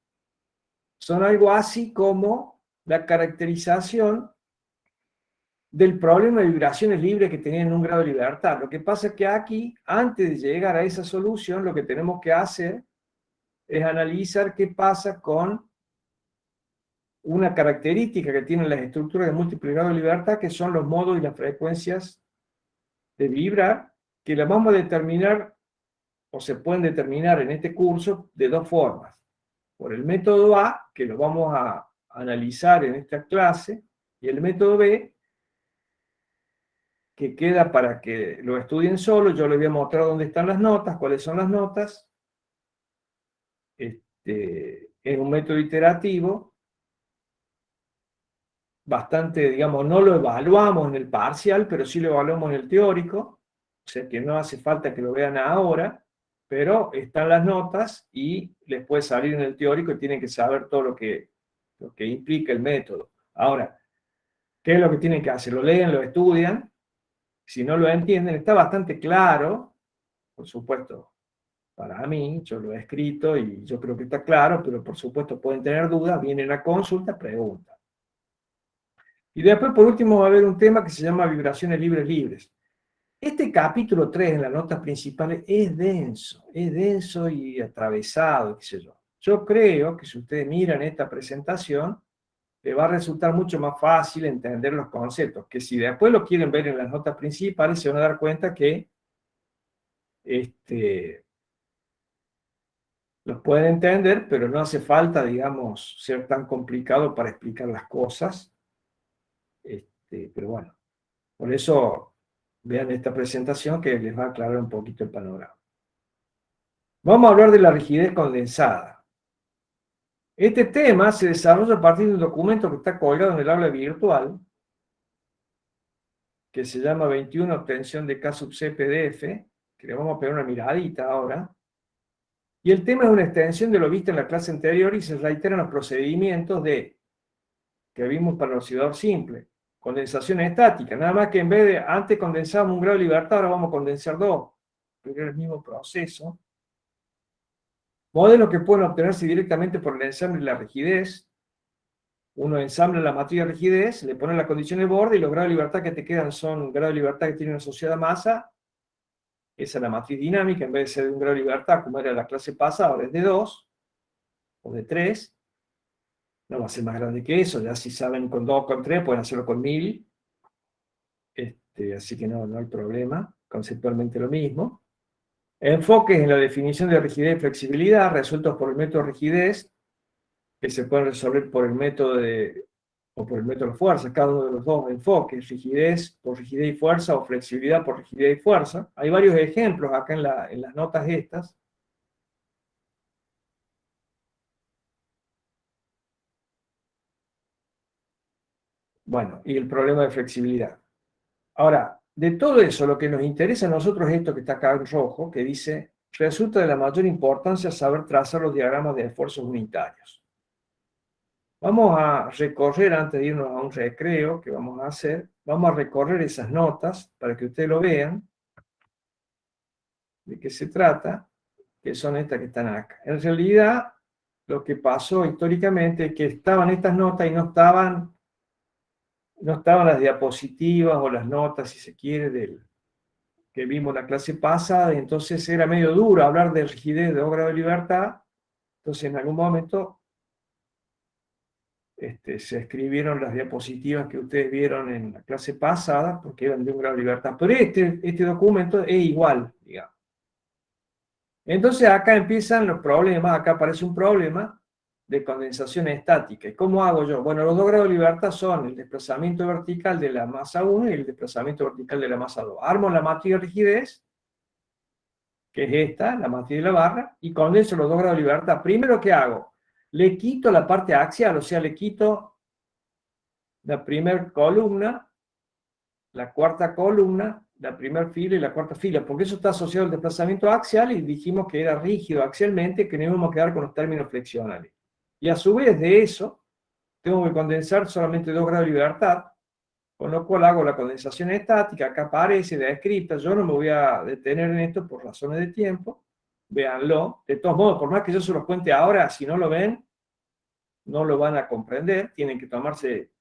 son algo así como la caracterización del problema de vibraciones libres que tenían 1 grado de libertad. Lo que pasa es que aquí, antes de llegar a esa solución, lo que tenemos que hacer es analizar qué pasa con una característica que tienen las estructuras de múltiples grados de libertad, que son los modos y las frecuencias de vibrar, que las vamos a determinar, o se pueden determinar en este curso, de 2 formas. Por el método A, que lo vamos a analizar en esta clase, y el método B, que queda para que lo estudien solo. Yo les voy a mostrar dónde están las notas, cuáles son las notas. Es un método iterativo, bastante, digamos, no lo evaluamos en el parcial, pero sí lo evaluamos en el teórico, o sea que no hace falta que lo vean ahora, pero están las notas y les puede salir en el teórico y tienen que saber todo lo que implica el método. Ahora, ¿qué es lo que tienen que hacer? Lo leen, lo estudian, si no lo entienden, está bastante claro, por supuesto, para mí, yo lo he escrito y yo creo que está claro, pero por supuesto pueden tener dudas, vienen a consulta, preguntan. Y después, por último, va a haber un tema que se llama vibraciones libres. Este capítulo 3 en las notas principales es denso y atravesado, qué sé yo. Yo creo que si ustedes miran esta presentación, les va a resultar mucho más fácil entender los conceptos, que si después lo quieren ver en las notas principales, se van a dar cuenta que los pueden entender, pero no hace falta, digamos, ser tan complicado para explicar las cosas. Pero bueno, por eso vean esta presentación que les va a aclarar un poquito el panorama. Vamos a hablar de la rigidez condensada. Este tema se desarrolla a partir de un documento que está colgado en el aula virtual, que se llama 21 obtención de K sub C PDF, que le vamos a pegar una miradita ahora. Y el tema es una extensión de lo visto en la clase anterior y se reiteran los procedimientos que vimos para el oscilador simple. Condensación estática, nada más que en vez de antes condensábamos 1 grado de libertad, ahora vamos a condensar 2, pero es el mismo proceso. Modelos que pueden obtenerse directamente por el ensamble y la rigidez. Uno ensambla la matriz de rigidez, le pone la condición de borde y los grados de libertad que te quedan son grados de libertad que tienen asociada masa. Esa es la matriz dinámica, en vez de ser de 1 grado de libertad, como era la clase pasada, ahora es de 2 o de 3. No va a ser más grande que eso, ya si saben con 2 o con 3, pueden hacerlo con 1000. Así que no hay problema, conceptualmente lo mismo. Enfoques en la definición de rigidez y flexibilidad, resueltos por el método de rigidez, que se pueden resolver por el método o por el método de fuerza, cada uno de los 2 enfoques, rigidez por rigidez y fuerza, o flexibilidad por rigidez y fuerza. Hay varios ejemplos acá en las notas estas. Bueno, y el problema de flexibilidad. Ahora, de todo eso, lo que nos interesa a nosotros es esto que está acá en rojo, que dice, resulta de la mayor importancia saber trazar los diagramas de esfuerzos unitarios. Vamos a recorrer, antes de irnos a un recreo que vamos a hacer, vamos a recorrer esas notas para que ustedes lo vean, de qué se trata, que son estas que están acá. En realidad, lo que pasó históricamente es que estaban estas notas y no estaban las diapositivas o las notas, si se quiere, que vimos la clase pasada, y entonces era medio duro hablar de rigidez de 2 grados de libertad. Entonces en algún momento se escribieron las diapositivas que ustedes vieron en la clase pasada, porque eran de 1 grado de libertad. Pero este documento es igual, digamos. Entonces acá empiezan los problemas, acá aparece un problema de condensación estática. ¿Y cómo hago yo? Bueno, los 2 grados de libertad son el desplazamiento vertical de la masa 1 y el desplazamiento vertical de la masa 2. Armo la matriz de rigidez, que es esta, la matriz de la barra, y condenso los 2 grados de libertad. Primero, ¿qué hago? Le quito la parte axial, o sea, le quito la primera columna, la cuarta columna, la primera fila y la cuarta fila, porque eso está asociado al desplazamiento axial y dijimos que era rígido axialmente, que no íbamos a quedar con los términos flexionales. Y a su vez de eso, tengo que condensar solamente 2 grados de libertad, con lo cual hago la condensación estática, acá aparece descrita, yo no me voy a detener en esto por razones de tiempo, véanlo. De todos modos, por más que yo se los cuente ahora, si no lo ven, no lo van a comprender, tienen que tomarse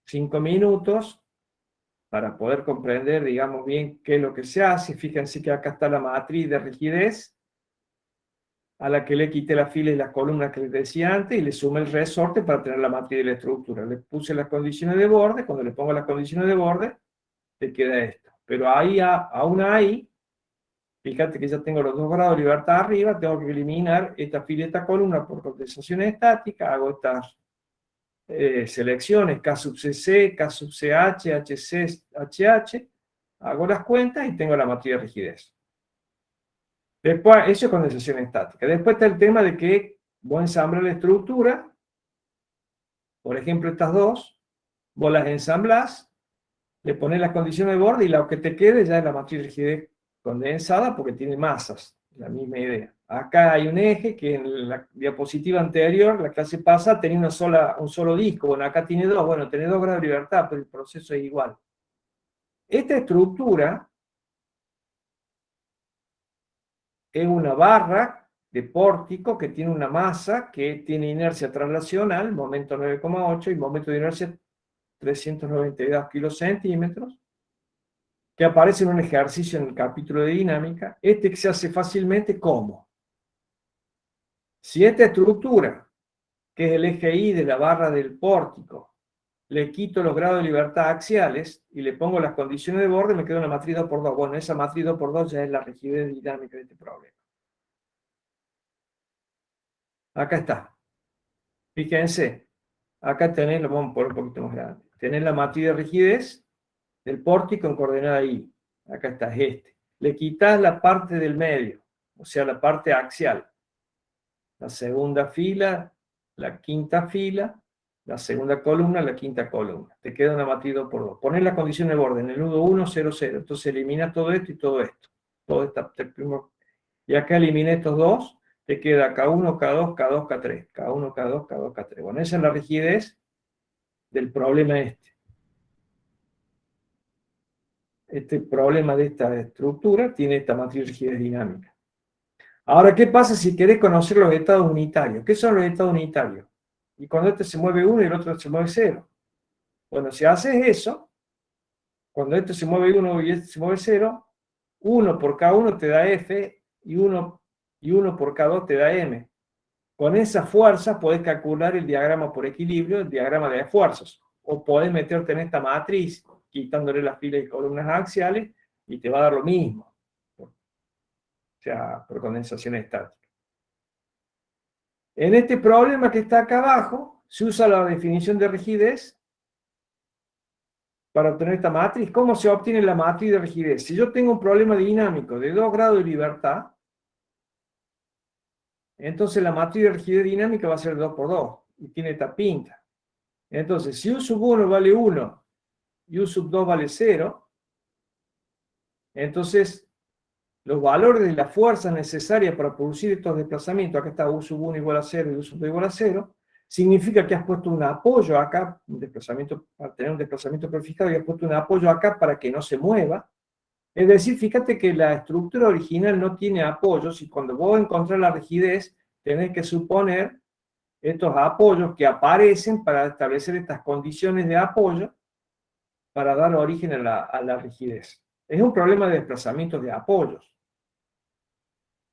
5 minutos para poder comprender, digamos bien, qué es lo que se hace. Fíjense que acá está la matriz de rigidez, a la que le quité las filas y las columnas que les decía antes, y le sumé el resorte para tener la matriz de la estructura. Le puse las condiciones de borde, cuando le pongo las condiciones de borde, te queda esto. Pero ahí, aún ahí, fíjate que ya tengo los 2 grados de libertad arriba, tengo que eliminar esta fila y esta columna por condensación estática, hago estas selecciones, K sub CC, K sub CH, HC, HH, hago las cuentas y tengo la matriz de rigidez. Después, eso es condensación estática. Después está el tema de que vos ensamblás la estructura, por ejemplo estas dos, vos las ensamblás, le pones las condiciones de borde y lo que te quede ya es la matriz de rigidez condensada porque tiene masas, la misma idea. Acá hay un eje que en la diapositiva anterior, la clase pasada, tenía un solo disco. Bueno, acá tiene 2, bueno, tiene 2 grados de libertad, pero el proceso es igual. Esta estructura es una barra de pórtico que tiene una masa que tiene inercia translacional, momento 9,8 y momento de inercia 392 kilocentímetros, que aparece en un ejercicio en el capítulo de dinámica. Este que se hace fácilmente, ¿cómo? Si esta estructura, que es el eje Y de la barra del pórtico, le quito los grados de libertad axiales y le pongo las condiciones de borde, me queda una matriz 2x2. Bueno, esa matriz 2x2 ya es la rigidez dinámica de este problema. Acá está. Fíjense, acá tenés, lo vamos a poner un poquito más grande, tenés la matriz de rigidez del pórtico en coordenada Y. Acá está, es este. Le quitas la parte del medio, o sea, la parte axial. La segunda fila, la quinta fila, la segunda columna, la quinta columna. Te queda una matriz 2x2. Ponés la condición de borde en el nudo 1, 0, 0. Entonces elimina todo esto y todo esto. Y acá elimina estos dos. Te queda K1, K2, K2, K3. K1, K2, K2, K3. Bueno, esa es la rigidez del problema este. Este problema de esta estructura tiene esta matriz de rigidez dinámica. Ahora, ¿qué pasa si querés conocer los estados unitarios? ¿Qué son los estados unitarios? Y cuando este se mueve 1 y el otro se mueve 0. Bueno, si haces eso, cuando este se mueve 1 y este se mueve 0, 1 por K1 te da F y 1 por K2 te da M. Con esa fuerza podés calcular el diagrama por equilibrio, el diagrama de esfuerzos. O podés meterte en esta matriz, quitándole las filas y columnas axiales, y te va a dar lo mismo. O sea, por condensación estática. En este problema que está acá abajo, se usa la definición de rigidez para obtener esta matriz. ¿Cómo se obtiene la matriz de rigidez? Si yo tengo un problema dinámico de 2 grados de libertad, entonces la matriz de rigidez dinámica va a ser 2x2, y tiene esta pinta. Entonces, si U sub 1 vale 1 y U sub 2 vale 0, entonces los valores de la fuerza necesaria para producir estos desplazamientos, acá está U sub 1 igual a 0 y U sub 2 igual a 0, significa que has puesto un apoyo acá, un desplazamiento, para tener un desplazamiento prefijado, y has puesto un apoyo acá para que no se mueva. Es decir, fíjate que la estructura original no tiene apoyos, y cuando vos encontrás la rigidez, tenés que suponer estos apoyos que aparecen para establecer estas condiciones de apoyo para dar origen a la rigidez. Es un problema de desplazamientos de apoyos.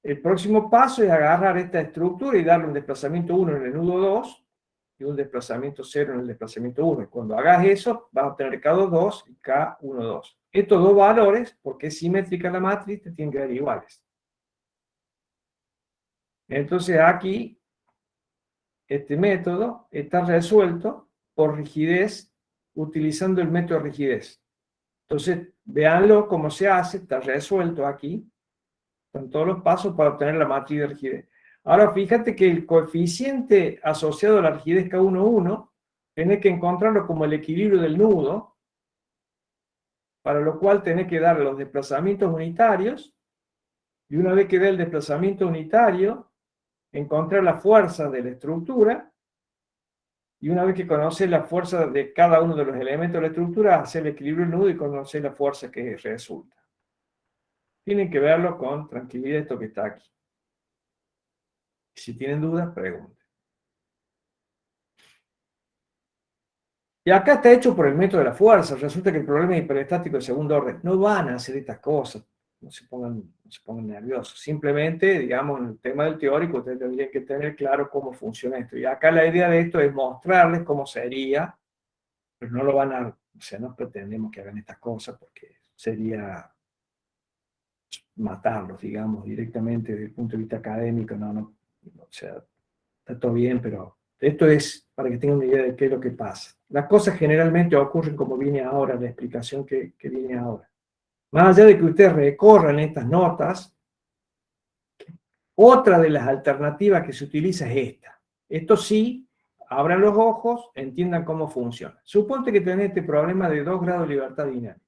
El próximo paso es agarrar esta estructura y darle un desplazamiento 1 en el nudo 2 y un desplazamiento 0 en el desplazamiento 1. Y cuando hagas eso, vas a obtener K2,2 y K1,2. Estos dos valores, porque es simétrica la matriz, te tienen que dar iguales. Entonces aquí, este método está resuelto por rigidez, utilizando el método de rigidez. Entonces, véanlo cómo se hace, está resuelto aquí. Con todos los pasos para obtener la matriz de rigidez. Ahora fíjate que el coeficiente asociado a la rigidez K1,1 tenés que encontrarlo como el equilibrio del nudo, para lo cual tenés que dar los desplazamientos unitarios, y una vez que dé el desplazamiento unitario, encontrar la fuerza de la estructura, Y una vez que conoces la fuerza de cada uno de los elementos de la estructura, haces el equilibrio del nudo y conoces la fuerza que resulta. Tienen que verlo con tranquilidad esto que está aquí. Si tienen dudas, pregunten. Y acá está hecho por el método de la fuerza. Resulta que el problema hiperestático de segundo orden no van a hacer estas cosas. No se pongan nerviosos. Simplemente, digamos, en el tema del teórico, ustedes tendrían que tener claro cómo funciona esto. Y acá la idea de esto es mostrarles cómo sería, pero no lo van a... O sea, no pretendemos que hagan estas cosas porque sería matarlos, digamos, directamente desde el punto de vista académico. No, o sea, está todo bien, pero esto es para que tengan una idea de qué es lo que pasa. Las cosas generalmente ocurren como viene ahora, la explicación que viene ahora. Más allá de que ustedes recorran estas notas, otra de las alternativas que se utiliza es esta. Esto sí, abran los ojos, entiendan cómo funciona. Suponte que tenés este problema de 2 grados de libertad dinámica.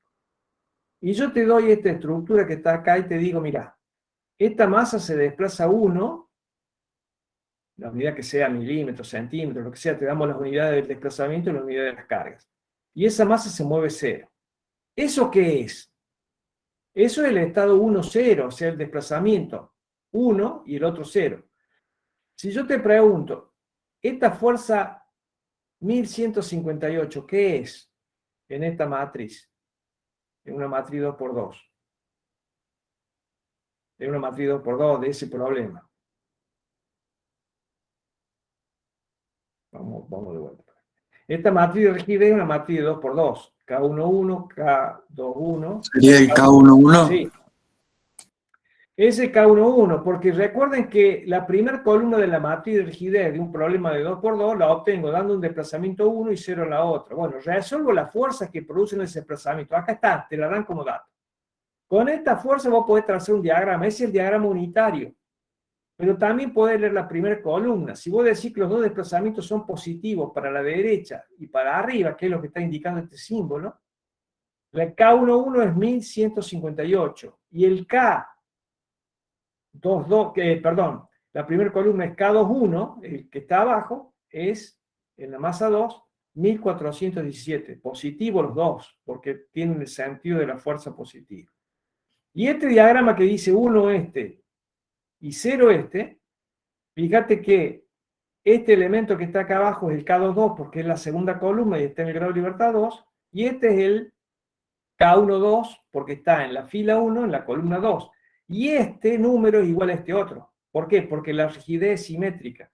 Y yo te doy esta estructura que está acá y te digo, mira, esta masa se desplaza 1, la unidad que sea milímetros, centímetros, lo que sea, te damos las unidades del desplazamiento y las unidades de las cargas. Y esa masa se mueve 0. ¿Eso qué es? Eso es el estado 1, 0, o sea, el desplazamiento 1 y el otro 0. Si yo te pregunto, esta fuerza 1158, ¿qué es en esta matriz? En una matriz 2×2. En una matriz 2×2 de ese problema. Vamos de vuelta. Esta matriz de rigidez es una matriz de 2×2. K11, K21. ¿Sería el K11? Sí. Es el K11, porque recuerden que la primera columna de la matriz de rigidez de un problema de 2×2 la obtengo dando un desplazamiento 1 y 0 a la otra. Bueno, resuelvo las fuerzas que producen ese desplazamiento. Acá está, te la dan como dato. Con esta fuerza vos podés trazar un diagrama, ese es el diagrama unitario. Pero también podés leer la primera columna. Si vos decís que los dos desplazamientos son positivos para la derecha y para arriba, que es lo que está indicando este símbolo, la K11 es 1158 y el K22, la primera columna es K21, el que está abajo, es en la masa 2, 1417. Positivo los dos, porque tienen el sentido de la fuerza positiva. Y este diagrama que dice 1 este y 0 este, fíjate que este elemento que está acá abajo es el K22 porque es la segunda columna y está en el grado de libertad 2, y este es el K12 porque está en la fila 1, en la columna 2. Y este número es igual a este otro. ¿Por qué? Porque la rigidez es simétrica.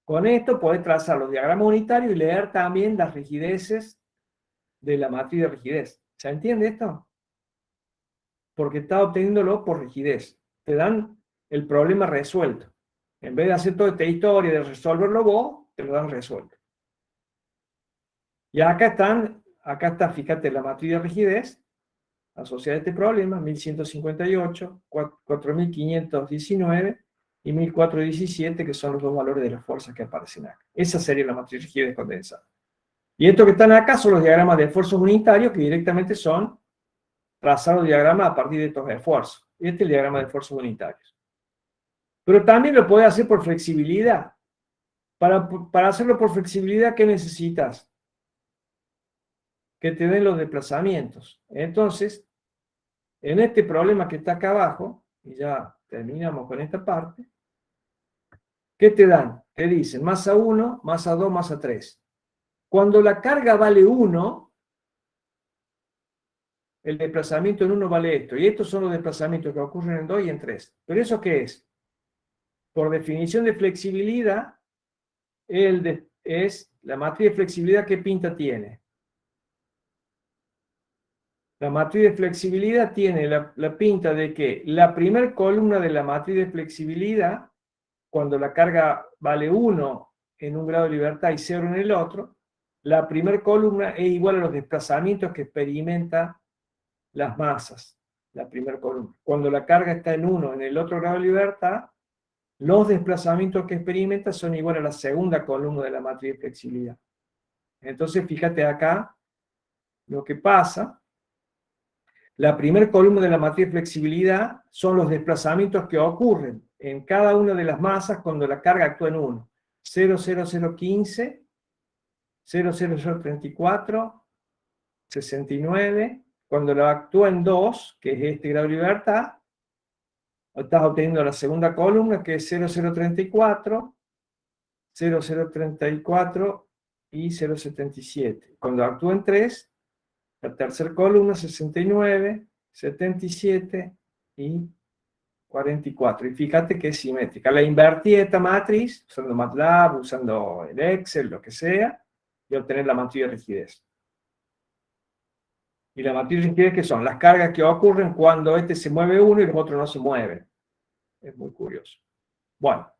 Con esto podés trazar los diagramas unitarios y leer también las rigideces de la matriz de rigidez. ¿Se entiende esto? Porque está obteniéndolo por rigidez. Te dan el problema resuelto. En vez de hacer toda esta historia de resolverlo vos, te lo dan resuelto. Y acá está, fíjate, la matriz de rigidez asociada a este problema, 1158, 4519 y 1417, que son los dos valores de las fuerzas que aparecen acá. Esa sería la matriz de rigidez condensada. Y estos que están acá son los diagramas de esfuerzos unitarios, que directamente son trazar los diagramas a partir de estos esfuerzos. Este es el diagrama de esfuerzos unitarios. Pero también lo podés hacer por flexibilidad. Para hacerlo por flexibilidad, ¿qué necesitas? Que te den los desplazamientos. Entonces, en este problema que está acá abajo, y ya terminamos con esta parte, ¿qué te dan? Te dicen masa 1, masa 2, masa 3. Cuando la carga vale 1, el desplazamiento en 1 vale esto, y estos son los desplazamientos que ocurren en 2 y en 3. ¿Pero eso qué es? Por definición de flexibilidad, es la matriz de flexibilidad que pinta tiene. La matriz de flexibilidad tiene la pinta de que la primera columna de la matriz de flexibilidad, cuando la carga vale 1 en un grado de libertad y 0 en el otro, la primera columna es igual a los desplazamientos que experimenta las masas, la primera columna. Cuando la carga está en 1 en el otro grado de libertad, los desplazamientos que experimenta son iguales a la segunda columna de la matriz de flexibilidad. Entonces, fíjate acá lo que pasa. La primera columna de la matriz de flexibilidad son los desplazamientos que ocurren en cada una de las masas cuando la carga actúa en 1. 0,0015 0,0034, 69. Cuando lo actúa en 2, que es este grado de libertad, estás obteniendo la segunda columna, que es 0,034, 0,034 y 0,77. Cuando actúa en 3, la tercera columna, 69, 77 y 44. Y fíjate que es simétrica. La invertí esta matriz, usando MATLAB, usando el Excel, lo que sea, y obtener la matriz de rigidez. Y la matriz de rigidez, ¿qué son? Las cargas que ocurren cuando este se mueve uno y los otros no se mueven. Es muy curioso. Bueno,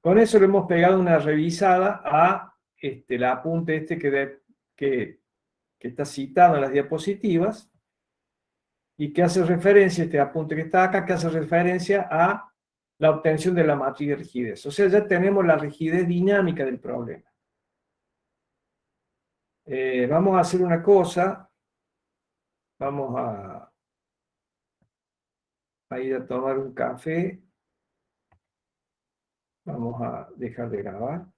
con eso le hemos pegado una revisada a el apunte que está citado en las diapositivas y que hace referencia, este apunte que está acá, que hace referencia a la obtención de la matriz de rigidez. O sea, ya tenemos la rigidez dinámica del problema. Vamos a hacer una cosa. Vamos a ir a tomar un café. Vamos a dejar de grabar.